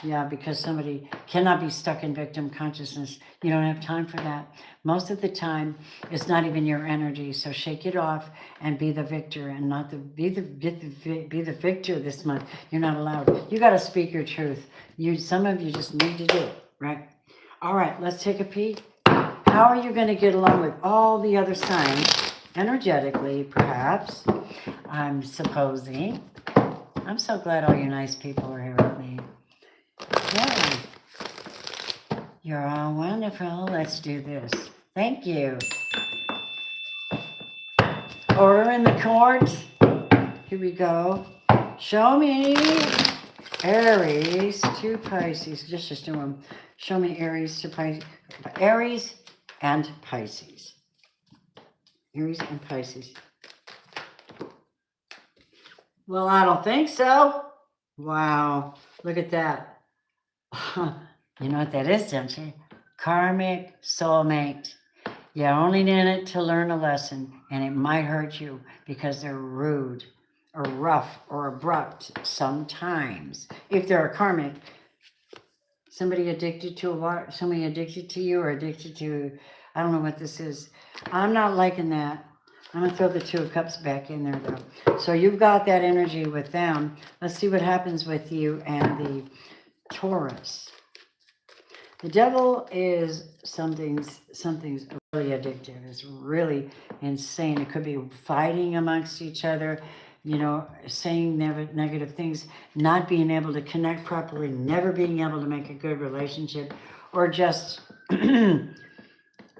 Yeah, because somebody cannot be stuck in victim consciousness. You don't have time for that. Most of the time, it's not even your energy. So shake it off and be the victor, and not be the victor this month. You're not allowed. You got to speak your truth. Some of you just need to do it, right? All right, let's take a peek. How are you going to get along with all the other signs energetically? Perhaps I'm supposing. I'm so glad all you nice people are here with me. Yeah, you're all wonderful. Let's do this. Thank you. Order in the court. Here we go. Show me Aries to Pisces. Just do them. Show me Aries to Pisces. Aries and Pisces. Aries and Pisces. Well, I don't think so. Wow, look at that. You know what that is, don't you? Karmic soulmate. You're only in it to learn a lesson, and it might hurt you because they're rude or rough or abrupt sometimes. If they're a karmic, somebody addicted to somebody addicted to you or addicted to, I don't know what this is. I'm not liking that. I'm gonna throw the Two of Cups back in there though. So you've got that energy with them. Let's see what happens with you and the Taurus. The devil is something's really addictive. It's really insane. It could be fighting amongst each other, you know, saying negative things, not being able to connect properly, never being able to make a good relationship, or just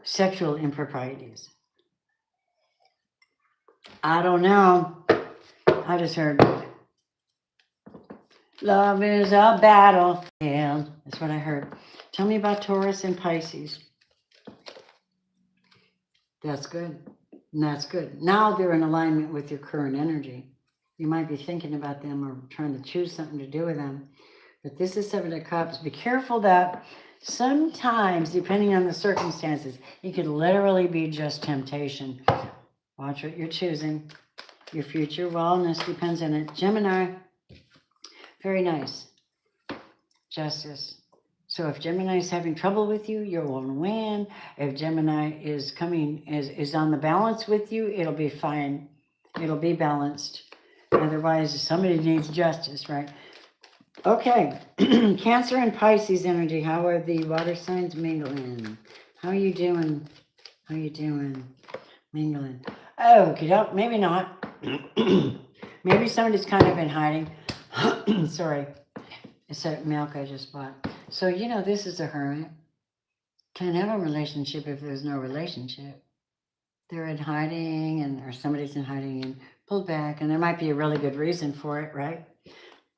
sexual improprieties. I don't know. I just heard love is a battlefield. That's what I heard. Tell me about Taurus and Pisces. That's good. And that's good. Now they're in alignment with your current energy. You might be thinking about them or trying to choose something to do with them. But this is Seven of Cups. Be careful that sometimes, depending on the circumstances, it could literally be just temptation. Watch what you're choosing. Your future wellness depends on it. Gemini, very nice. Justice. So if Gemini is having trouble with you, you're going to win. If Gemini is on the balance with you, it'll be fine. It'll be balanced. Otherwise, somebody needs justice, right? Okay. Cancer and Pisces energy. How are the water signs mingling? How are you doing? How are you doing? Mingling. Oh, maybe not. Maybe somebody's kind of been hiding. Sorry. It's that milk I just bought. So, you know, this is a hermit. Can't have a relationship if there's no relationship. They're in hiding, or somebody's in hiding and pulled back, and there might be a really good reason for it, right?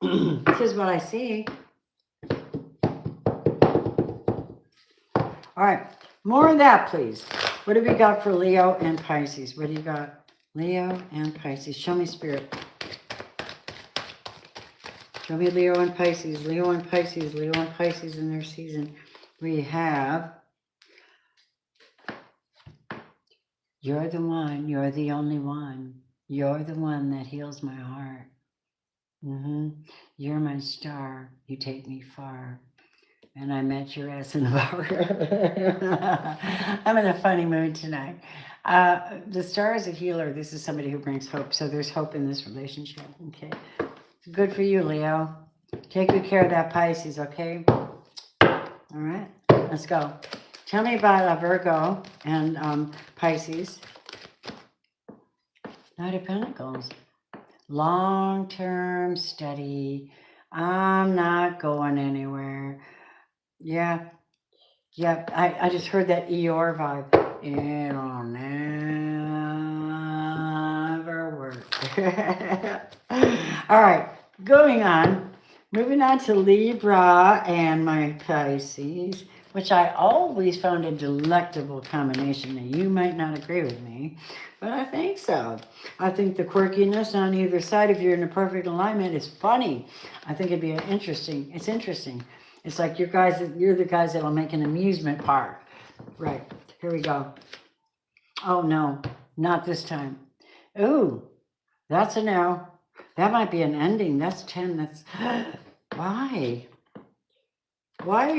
This is what I see. All right, more of that, please. What do we got for Leo and Pisces? What do you got? Leo and Pisces. Show me, Spirit. Show me Leo and Pisces, Leo and Pisces, Leo and Pisces in their season. We have, you're the one, you're the only one. You're the one that heals my heart. You're my star, you take me far. And I met your ass in the bar. I'm in a funny mood tonight. The star is a healer. This is somebody who brings hope. So there's hope in this relationship, okay? Good for you, Leo. Take good care of that Pisces, okay? All right, let's go. Tell me about Virgo and Pisces. Knight of Pentacles. Long-term, steady. I'm not going anywhere. Yeah. I just heard that Eeyore vibe. It'll never work. All right, going on. Moving on to Libra and my Pisces, which I always found a delectable combination. Now, you might not agree with me, but I think so. I think the quirkiness on either side, if you're in a perfect alignment, is funny. I think it'd be interesting. It's interesting. It's like you're the guys that'll make an amusement park. Right, here we go. Oh no, not this time. Ooh, that's a no. That might be an ending. That's 10. That's why? Why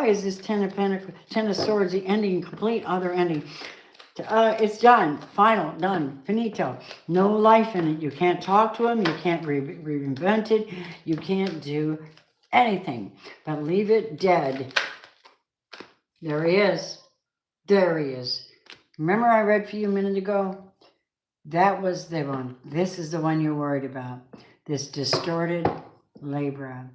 is this 10 of Pentacles, 10 of Swords, the ending, complete other ending? It's done, final, done, finito. No life in it. You can't talk to him. You can't reinvent it. You can't do anything but leave it dead. There he is. There he is. Remember I read for you a minute ago? That was the one. This is the one you're worried about. This distorted Libra.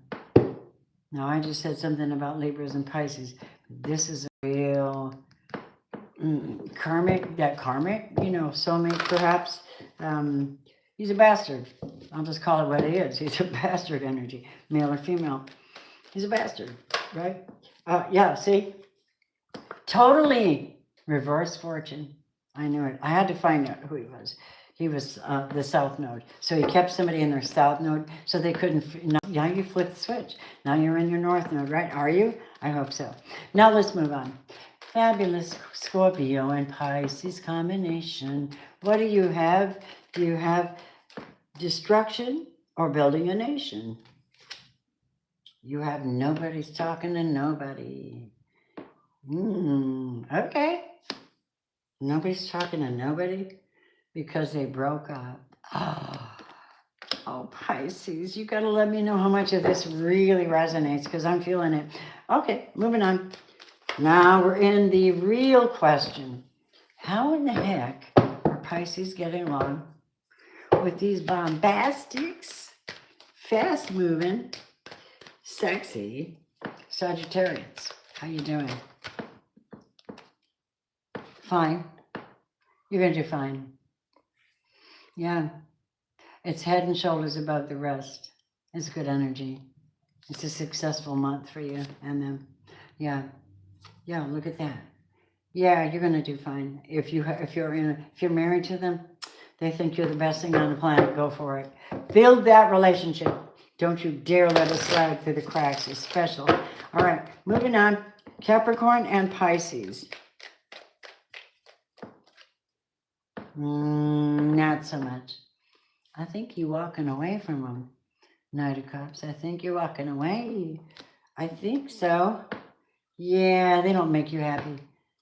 Now, I just said something about Libras and Pisces. This is a real karmic, you know, soulmate perhaps. He's a bastard. I'll just call it what it is. He's a bastard energy, male or female. He's a bastard, right? Yeah, see? Totally reverse fortune. I knew it. I had to find out who he was. He was the south node. So he kept somebody in their south node so they couldn't. Now you flip the switch. Now you're in your north node, right? Are you? I hope so. Now let's move on. Fabulous Scorpio and Pisces combination. What do you have? Do you have destruction or building a nation? You have nobody's talking to nobody. Okay. Nobody's talking to nobody because they broke up. Oh, Pisces, you got to let me know how much of this really resonates because I'm feeling it. Okay, moving on. Now we're in the real question. How in the heck are Pisces getting along with these bombastics, fast-moving, sexy Sagittarians? How you doing? Fine. You're going to do fine. Yeah. It's head and shoulders above the rest. It's good energy. It's a successful month for you and them. Yeah. Yeah, look at that. Yeah, you're gonna do fine. If you're married to them, they think you're the best thing on the planet. Go for it. Build that relationship. Don't you dare let it slide through the cracks. It's special. All right, moving on. Capricorn and Pisces. Not so much. I think you're walking away from them. Knight of Cups. I think you're walking away. I think so. Yeah, they don't make you happy.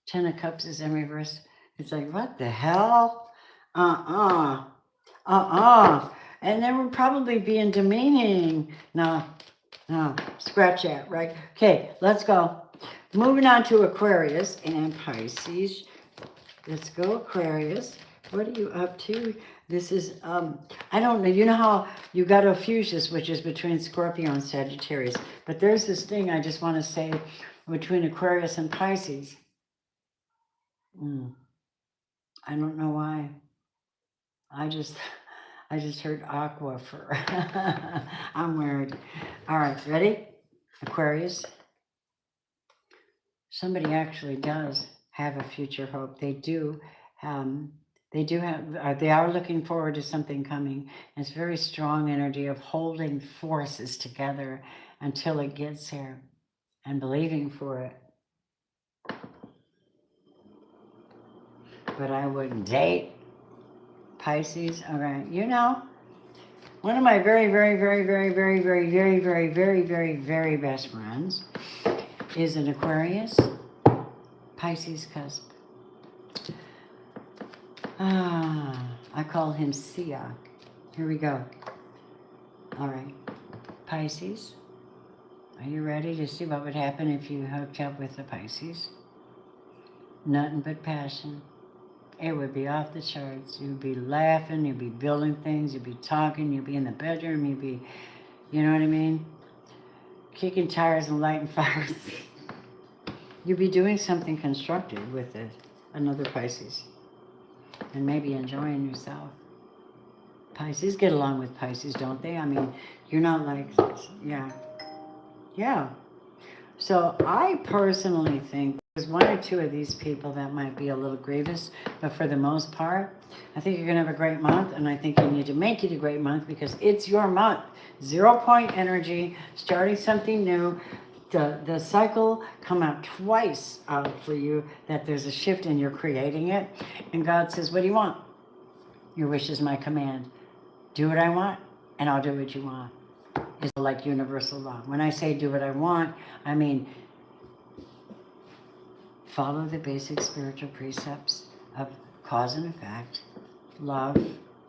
Ten of Cups is in reverse. It's like, what the hell? And then we're probably being demeaning. No, scratch that, right? Okay, let's go. Moving on to Aquarius and Pisces. Let's go, Aquarius. What are you up to? This is, I don't know. You know how you got Ophiuchus, which is between Scorpio and Sagittarius. But there's this thing I just want to say between Aquarius and Pisces. I don't know why. I just heard aquifer. I'm worried. All right, ready? Aquarius. Somebody actually does have a future hope. They do. They are looking forward to something coming. It's very strong energy of holding forces together until it gets here and believing for it. But I wouldn't date Pisces. All right, you know, one of my very, very, very, very, very, very, very, very, very, very, very best friends is an Aquarius, Pisces cusp. I call him Sia. Here we go. All right, Pisces. Are you ready to see what would happen if you hooked up with the Pisces? Nothing but passion. It would be off the charts. You'd be laughing, you'd be building things, you'd be talking, you'd be in the bedroom, you'd be, you know what I mean? Kicking tires and lighting fires. You'd be doing something constructive with another Pisces. And maybe enjoying yourself. Pisces get along with Pisces, don't they? I mean, you're not like, yeah. Yeah. So I personally think there's one or two of these people that might be a little grievous, but for the most part, I think you're going to have a great month, and I think you need to make it a great month because it's your month. 0 point energy, starting something new. The cycle come out twice for you that there's a shift and you're creating it. And God says, what do you want? Your wish is my command. Do what I want, and I'll do what you want. It's like universal law. When I say do what I want, I mean follow the basic spiritual precepts of cause and effect, love,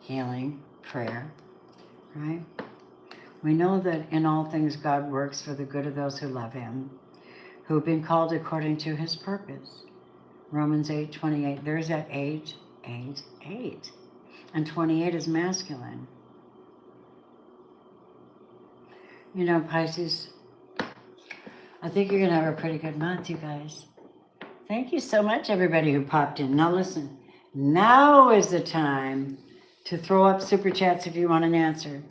healing, prayer, right? We know that in all things God works for the good of those who love him, who have been called according to his purpose. Romans 8:28. There's that 8, 8, 8. And 28 is masculine. You know, Pisces, I think you're going to have a pretty good month, you guys. Thank you so much, everybody who popped in. Now listen, now is the time to throw up super chats if you want an answer.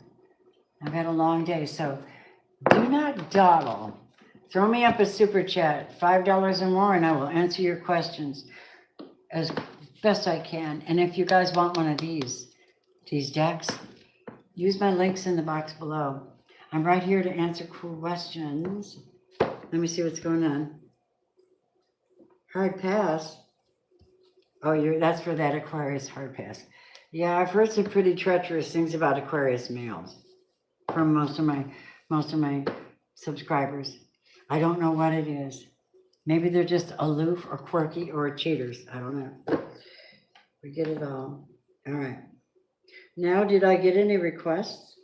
I've had a long day, so do not dawdle. Throw me up a super chat, $5 or more, and I will answer your questions as best I can. And if you guys want one of these, these decks, use my links in the box below. I'm right here to answer questions. Let me see what's going on. Hard pass. Oh, that's for that Aquarius hard pass. Yeah, I've heard some pretty treacherous things about Aquarius males from most of my subscribers. I don't know what it is. Maybe they're just aloof or quirky or cheaters. I don't know. We get it all. All right. Now, did I get any requests?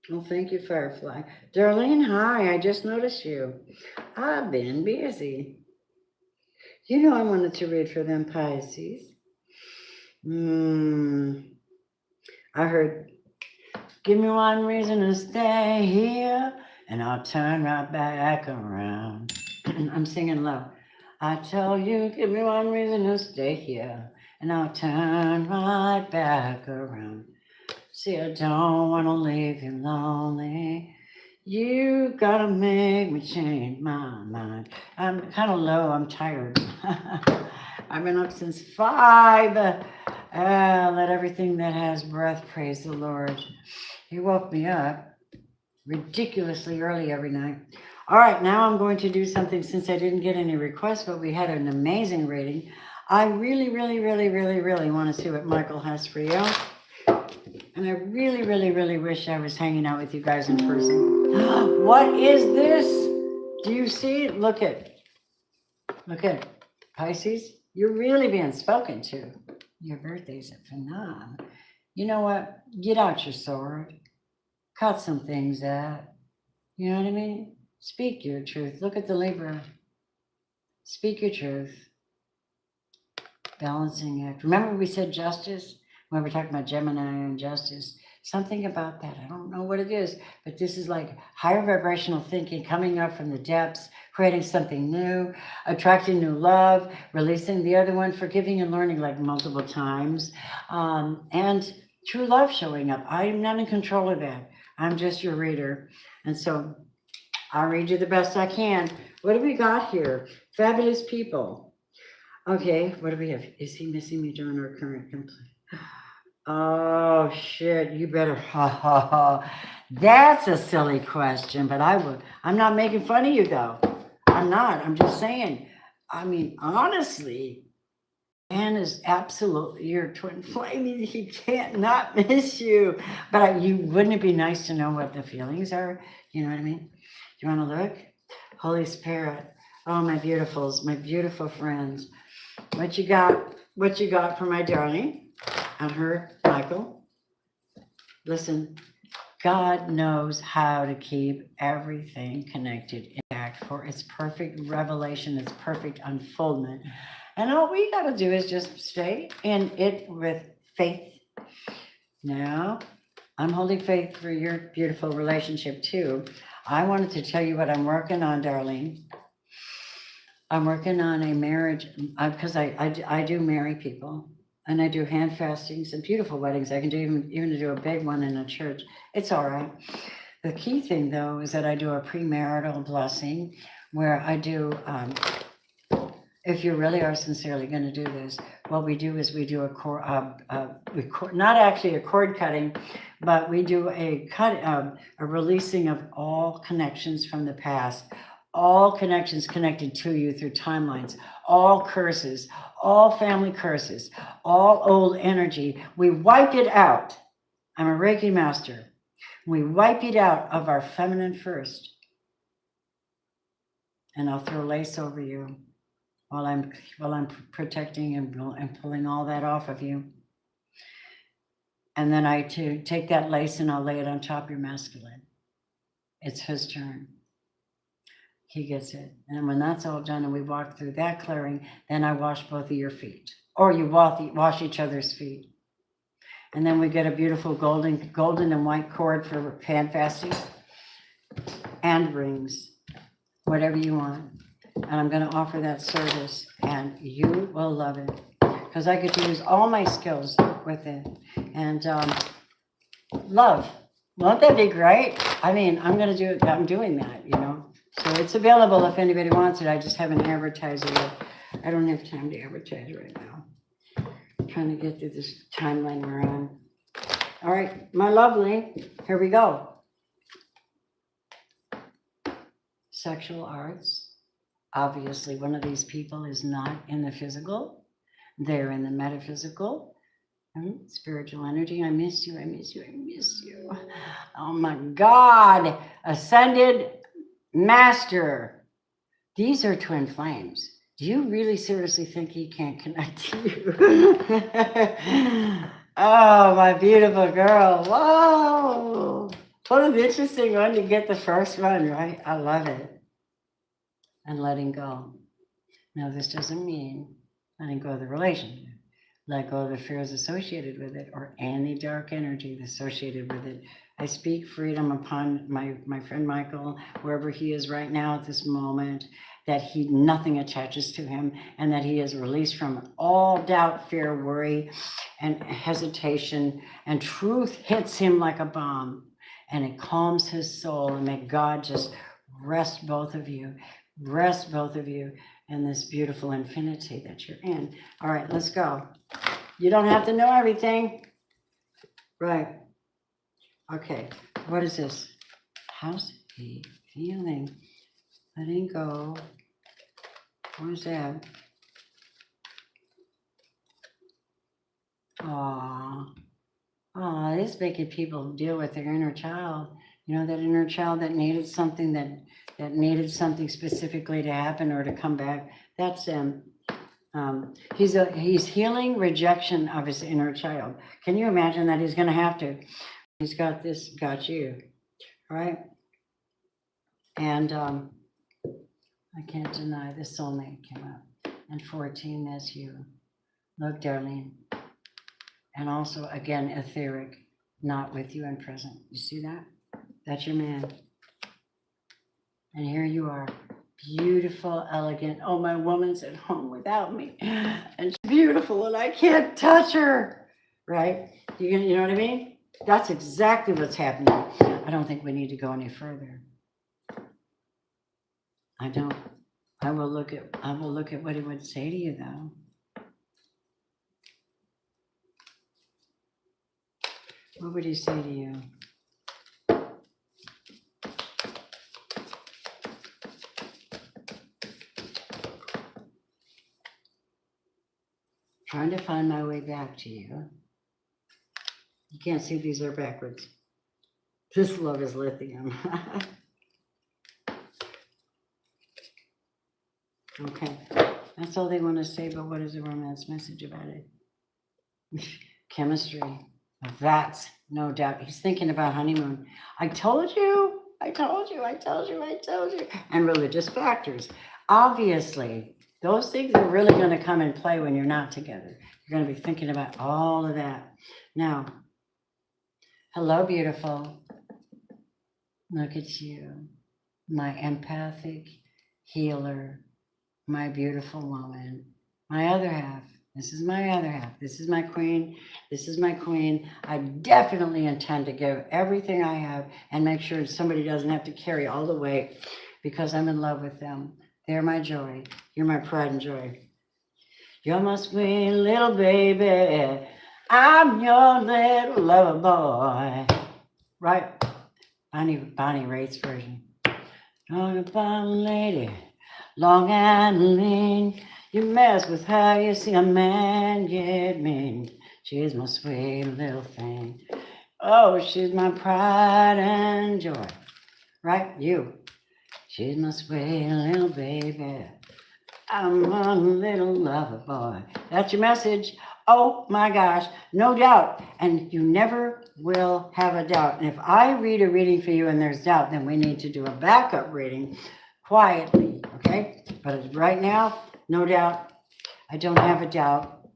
Well, thank you, Firefly. Darlene, hi. I just noticed you. I've been busy. You know I wanted to read for them Pisces. I heard, give me one reason to stay here, and I'll turn right back around. I'm singing low. I tell you, give me one reason to stay here, and I'll turn right back around. See, I don't want to leave you lonely. You gotta make me change my mind. I'm kind of low, I'm tired. I've been up since 5. Let everything that has breath praise the Lord. He woke me up ridiculously early every night. All right, now I'm going to do something since I didn't get any requests, but we had an amazing reading. I really want to see what Michael has for you. And I really wish I was hanging out with you guys in person. What is this? Do you see it? Look at Pisces. You're really being spoken to. Your birthday's a phenom. You know what? Get out your sword. Cut some things out. You know what I mean? Speak your truth. Look at the Libra. Speak your truth. Balancing act. Remember we said justice? When we're talking about Gemini and justice, something about that. I don't know what it is, but this is like higher vibrational thinking coming up from the depths, creating something new, attracting new love, releasing the other one, forgiving and learning like multiple times, and true love showing up. I'm not in control of that. I'm just your reader. And so I'll read you the best I can. What do we got here? Fabulous people. Okay, what do we have? Is he missing me during our current complaint? Oh shit, you better, that's a silly question, but I'm not making fun of you though. I'm not, I'm just saying, I mean, honestly, Dan is absolutely your twin flame. He can't not miss you. But wouldn't it be nice to know what the feelings are? You know what I mean? You want to look? Holy Spirit, oh my beautifuls, my beautiful friends. What you got for my darling? And her, Michael. Listen, God knows how to keep everything connected intact for its perfect revelation, its perfect unfoldment. And all we got to do is just stay in it with faith. Now, I'm holding faith for your beautiful relationship too. I wanted to tell you what I'm working on, darling. I'm working on a marriage, because I do marry people. And I do hand fastings and beautiful weddings. I can do even do a big one in a church. It's all right. The key thing, though, is that I do a premarital blessing where I do, if you really are sincerely going to do this, what we do is we do not actually a cord cutting, but we do a releasing of all connections from the past, all connections connected to you through timelines, all curses, all family curses, all old energy. We wipe it out. I'm a Reiki master. We wipe it out of our feminine first. And I'll throw lace over you while I'm protecting and pulling all that off of you. And then I take that lace and I'll lay it on top of your masculine. It's his turn. He gets it. And when that's all done and we walk through that clearing, then I wash both of your feet. Or you wash each other's feet. And then we get a beautiful golden and white cord for hand fasting and rings, whatever you want. And I'm going to offer that service and you will love it because I get to use all my skills with it. And love. Won't that be great? I mean, I'm doing that, you know. So it's available if anybody wants it. I just haven't advertised it yet. I don't have time to advertise right now. trying to get through this timeline we're on. All right, my lovely, here we go. Sexual arts. Obviously, one of these people is not in the physical. They're in the metaphysical. Spiritual energy. I miss you. I miss you. I miss you. Oh my God. Ascended master. These are twin flames. Do you really seriously think he can't connect to you? Oh, my beautiful girl. Whoa. What an interesting one to get the first one, right? I love it. And letting go. Now, this doesn't mean letting go of the relationship. Let go of the fears associated with it or any dark energy associated with it. I speak freedom upon my friend Michael, wherever he is right now at this moment, that nothing attaches to him and that he is released from all doubt, fear, worry, and hesitation, and truth hits him like a bomb and it calms his soul. And may God just rest both of you in this beautiful infinity that you're in. All right, let's go. You don't have to know everything. Right. Okay, what is this? How's he feeling? Letting go. What is that? Aww. Aw, it's making people deal with their inner child. You know, that inner child that needed something that needed something specifically to happen or to come back. That's him. He's healing rejection of his inner child. Can you imagine that he's going to have to? He's got this, got you, right? And I can't deny the soulmate came up. And 14, that's you. Look, darling. And also, again, etheric, not with you and present. You see that? That's your man. And here you are. Beautiful, elegant. Oh, my woman's at home without me. And she's beautiful and I can't touch her. Right? You know what I mean? That's exactly what's happening. I don't think we need to go any further. I don't. I will look at what he would say to you though. What would he say to you? Trying to find my way back to you. You can't see these are backwards. This love is lithium. Okay, that's all they want to say, but what is the romance message about it? Chemistry. That's no doubt. He's thinking about honeymoon. I told you. And religious factors. Obviously, those things are really going to come and play when you're not together. You're going to be thinking about all of that. Now, hello, beautiful. Look at you. My empathic healer. My beautiful woman. My other half. This is my other half. This is my queen. This is my queen. I definitely intend to give everything I have and make sure somebody doesn't have to carry all the weight because I'm in love with them. They're my joy. You're my pride and joy. You're my sweet little baby. I'm your little lover boy. Right? Bonnie Raitt's version. Talk about a lady, long and lean. You mess with her, you see a man get mean. She's my sweet little thing. Oh, she's my pride and joy. Right? You. She's my sweet little baby. I'm a little lover boy. That's your message. Oh my gosh, no doubt. And you never will have a doubt. And if I read a reading for you and there's doubt, then we need to do a backup reading quietly, okay? But right now, no doubt. I don't have a doubt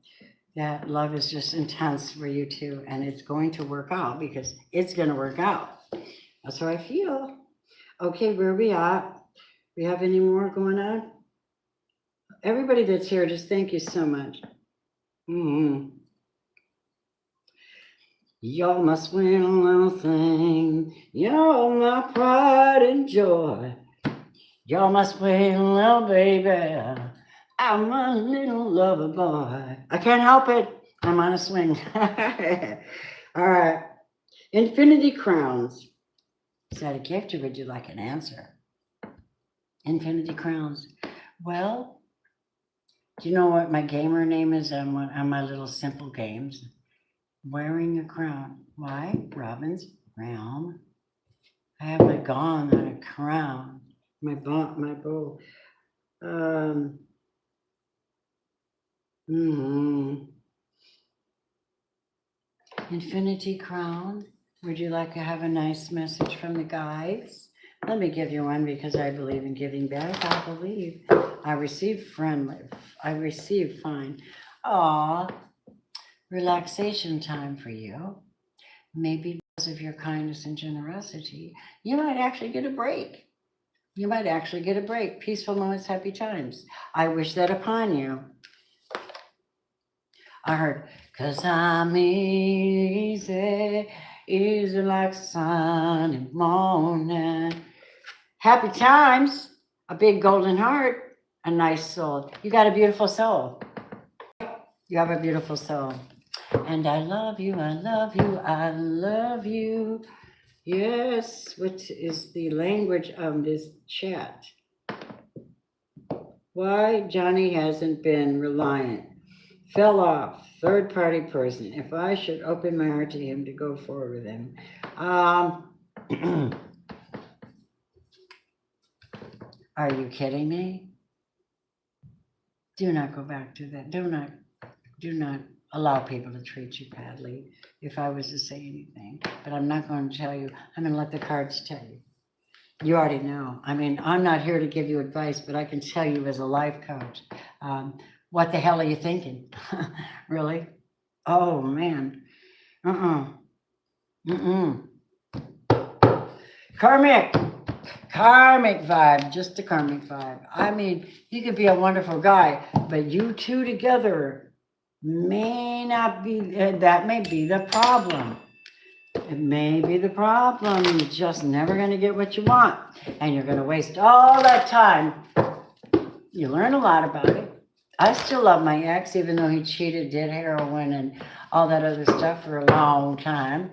that love is just intense for you two, and it's going to work out because it's going to work out. That's how I feel. Okay, where are we at? We have any more going on? Everybody that's here, just thank you so much. You're my sweet little thing. You're my pride and joy. You're my sweet little baby. I'm a little lover boy. I can't help it. I'm on a swing. All right. Infinity crowns. Is that a gift or would you like an answer? Infinity crowns. Well, do you know what my gamer name is on my little simple games? Wearing a crown. Why? Robin's realm. I have my gong on a crown. My bow. Um, Infinity crown. Would you like to have a nice message from the guides? Let me give you one because I believe in giving back. I believe I receive friendly. I receive fine. Aw, relaxation time for you. Maybe because of your kindness and generosity, you might actually get a break. You might actually get a break. Peaceful moments, happy times. I wish that upon you. I heard, 'cause I'm easy, easy like sunny morning. Happy times, a big golden heart, a nice soul. You got a beautiful soul. You have a beautiful soul. And I love you, I love you, I love you. Yes, what is the language of this chat? Why Johnny hasn't been reliant. Fell off, third party person. If I should open my heart to him to go forward with him. Are you kidding me? Do not go back to that. Do not allow people to treat you badly if I was to say anything. But I'm not going to tell you. I'm going to let the cards tell you. You already know. I mean, I'm not here to give you advice, but I can tell you as a life coach. What the hell are you thinking? Really? Oh, man. Karmic vibe, just a karmic vibe. I mean, he could be a wonderful guy, but you two together may not be, that may be the problem. It may be the problem. You're just never going to get what you want. And you're going to waste all that time. You learn a lot about it. I still love my ex, even though he cheated, did heroin, and all that other stuff for a long time.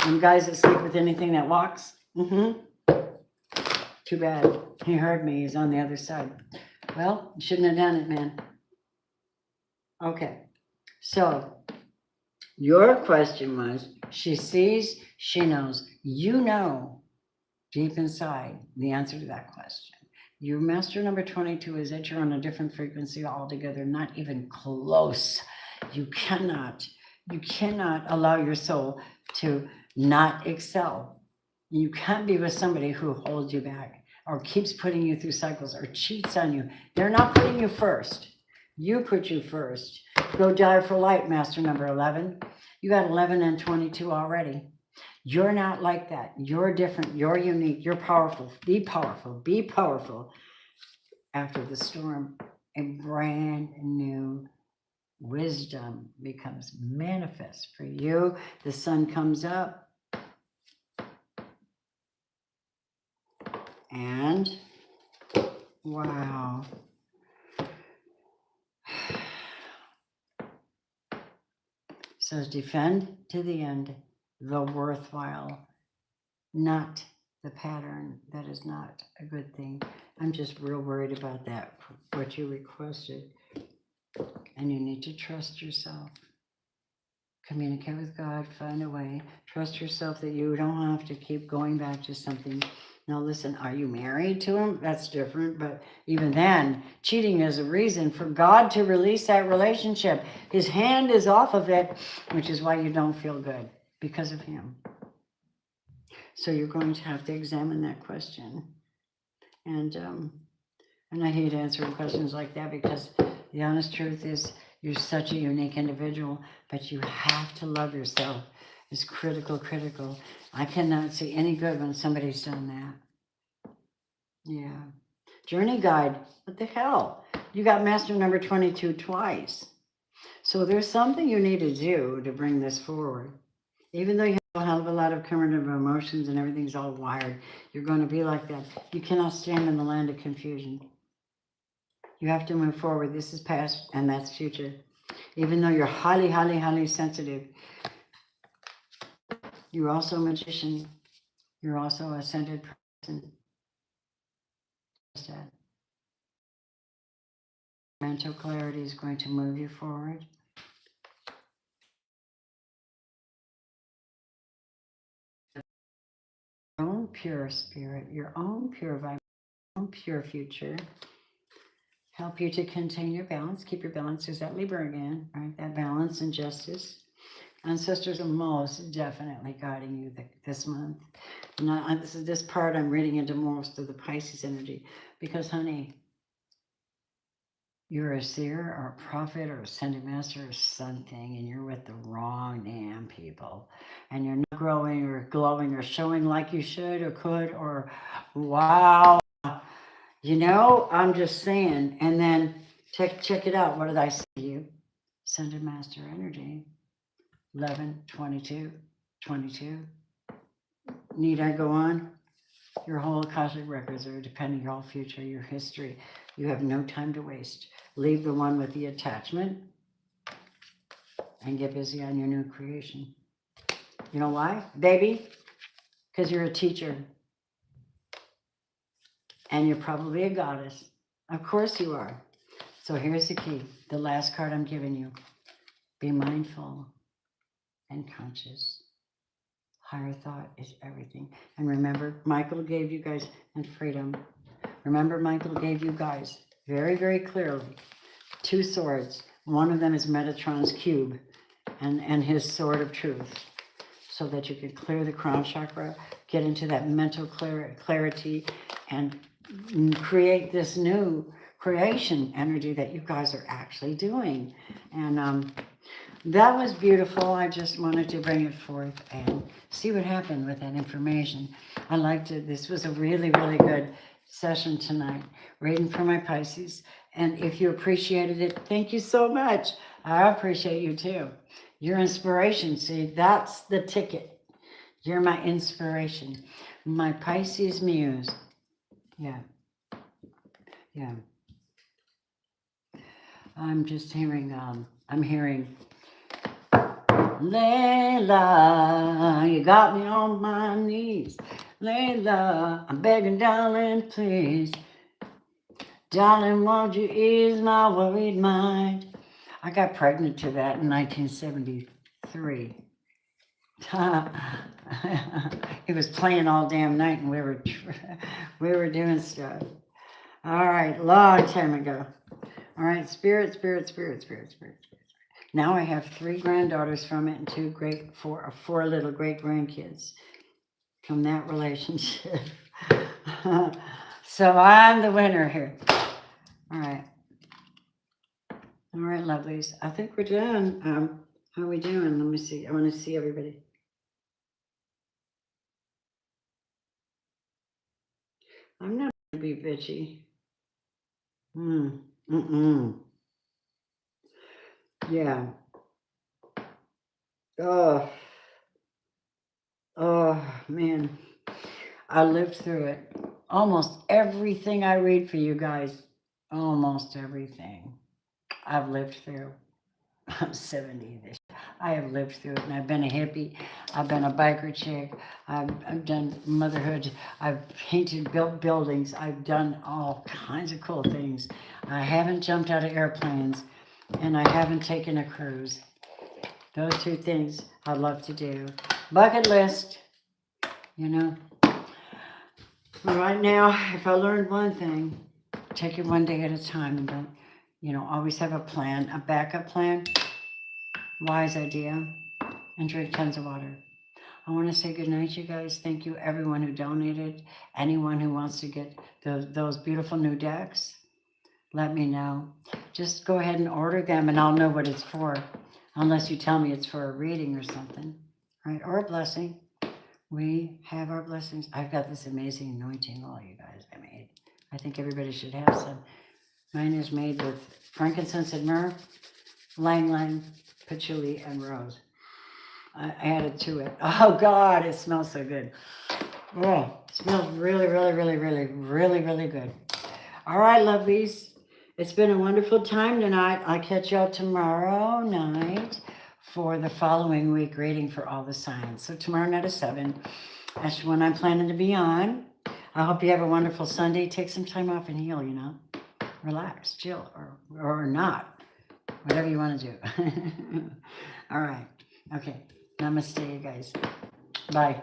And guys that sleep with anything that walks, too bad. He heard me. He's on the other side. Well, you shouldn't have done it, man. Okay. So your question was, she sees, she knows. You know deep inside the answer to that question. Your master number 22 is that you're on a different frequency altogether, not even close. You cannot allow your soul to not excel. You can't be with somebody who holds you back or keeps putting you through cycles or cheats on you. They're not putting you first. You put you first. Go die for light, master number 11. You got 11 and 22 already. You're not like that. You're different. You're unique. You're powerful. Be powerful. Be powerful. After the storm, a brand new wisdom becomes manifest for you. The sun comes up. And wow. So defend to the end the worthwhile, not the pattern. That is not a good thing. I'm just real worried about that, what you requested. And you need to trust yourself. Communicate with God, find a way. Trust yourself that you don't have to keep going back to something. Now listen, are you married to him? That's different, but even then, cheating is a reason for God to release that relationship. His hand is off of it, which is why you don't feel good, because of him. So you're going to have to examine that question. And I hate answering questions like that because the honest truth is you're such a unique individual, but you have to love yourself. It's critical. I cannot see any good when somebody's done that. Yeah. Journey guide, what the hell? You got master number 22 twice. So there's something you need to do to bring this forward. Even though you have a hell of a lot of current of emotions and everything's all wired, you're going to be like that. You cannot stand in the land of confusion. You have to move forward. This is past and that's future. Even though you're highly, highly, highly sensitive, you're also a magician. You're also a centered person. Mental clarity is going to move you forward. Your own pure spirit, your own pure vibration, your own pure future. Help you to contain your balance. Keep your balance. There's that Libra again, right? That balance and justice. Ancestors are most definitely guiding you this month. And this part I'm reading into most of the Pisces energy because, honey, you're a seer or a prophet or a ascended master or something, and you're with the wrong damn people. And you're not growing or glowing or showing like you should or could or wow. You know, I'm just saying. And then check it out. What did I say to you? Ascended master energy. 11, 22, 22. Need I go on? Your whole Akashic records are depending your whole future, your history. You have no time to waste. Leave the one with the attachment and get busy on your new creation. You know why, baby? Because you're a teacher. And you're probably a goddess. Of course you are. So here's the key. The last card I'm giving you. Be mindful and conscious. Higher thought is everything. And remember, Michael gave you guys, and freedom. Remember, Michael gave you guys very, very clearly 2 swords. One of them is Metatron's cube and his sword of truth, so that you can clear the crown chakra, get into that mental clarity, and create this new creation energy that you guys are actually doing. And that was beautiful. I just wanted to bring it forth and see what happened with that information. I liked it. This was a really, really good session tonight, reading for my Pisces. And if you appreciated it, thank you so much. I appreciate you too. Your inspiration, see, that's the ticket. You're my inspiration, my Pisces muse. Yeah, yeah. I'm just hearing, I'm hearing, Layla, you got me on my knees. Layla, I'm begging, darling, please. Darling, won't you ease my worried mind? I got pregnant to that in 1973. It was playing all damn night and we were doing stuff. All right, long time ago. All right, spirit. Now I have 3 granddaughters from it and 4 little great grandkids from that relationship. So I'm the winner here. All right. All right, lovelies. I think we're done. How are we doing? Let me see. I want to see everybody. I'm not going to be bitchy. Yeah. Oh, man. I lived through it. Almost everything I read for you guys, almost everything I've lived through. I'm 70 this year. I have lived through it, and I've been a hippie. I've been a biker chick. I've done motherhood. I've painted, built buildings. I've done all kinds of cool things. I haven't jumped out of airplanes, and I haven't taken a cruise. Those 2 things I'd love to do. Bucket list, you know. Right now, if I learned one thing, take it one day at a time and don't, always have a plan, a backup plan. Wise idea. And drink tons of water. I want to say good night, you guys. Thank you, everyone who donated. Anyone who wants to get those beautiful new decks, let me know. Just go ahead and order them and I'll know what it's for. Unless you tell me it's for a reading or something, right? Or a blessing. We have our blessings. I've got this amazing anointing oil, you guys, I made. I think everybody should have some. Mine is made with frankincense and myrrh, ylang-ylang, patchouli, and rose. I added to it. Oh God, it smells so good. Oh, it smells really, really, really, really, really, really good. All right, lovelies. It's been a wonderful time tonight. I'll catch y'all tomorrow night for the following week reading for all the signs. So tomorrow night at 7. That's when I'm planning to be on. I hope you have a wonderful Sunday. Take some time off and heal, Relax, chill, or not. Whatever you want to do. All right. Okay. Namaste, you guys. Bye.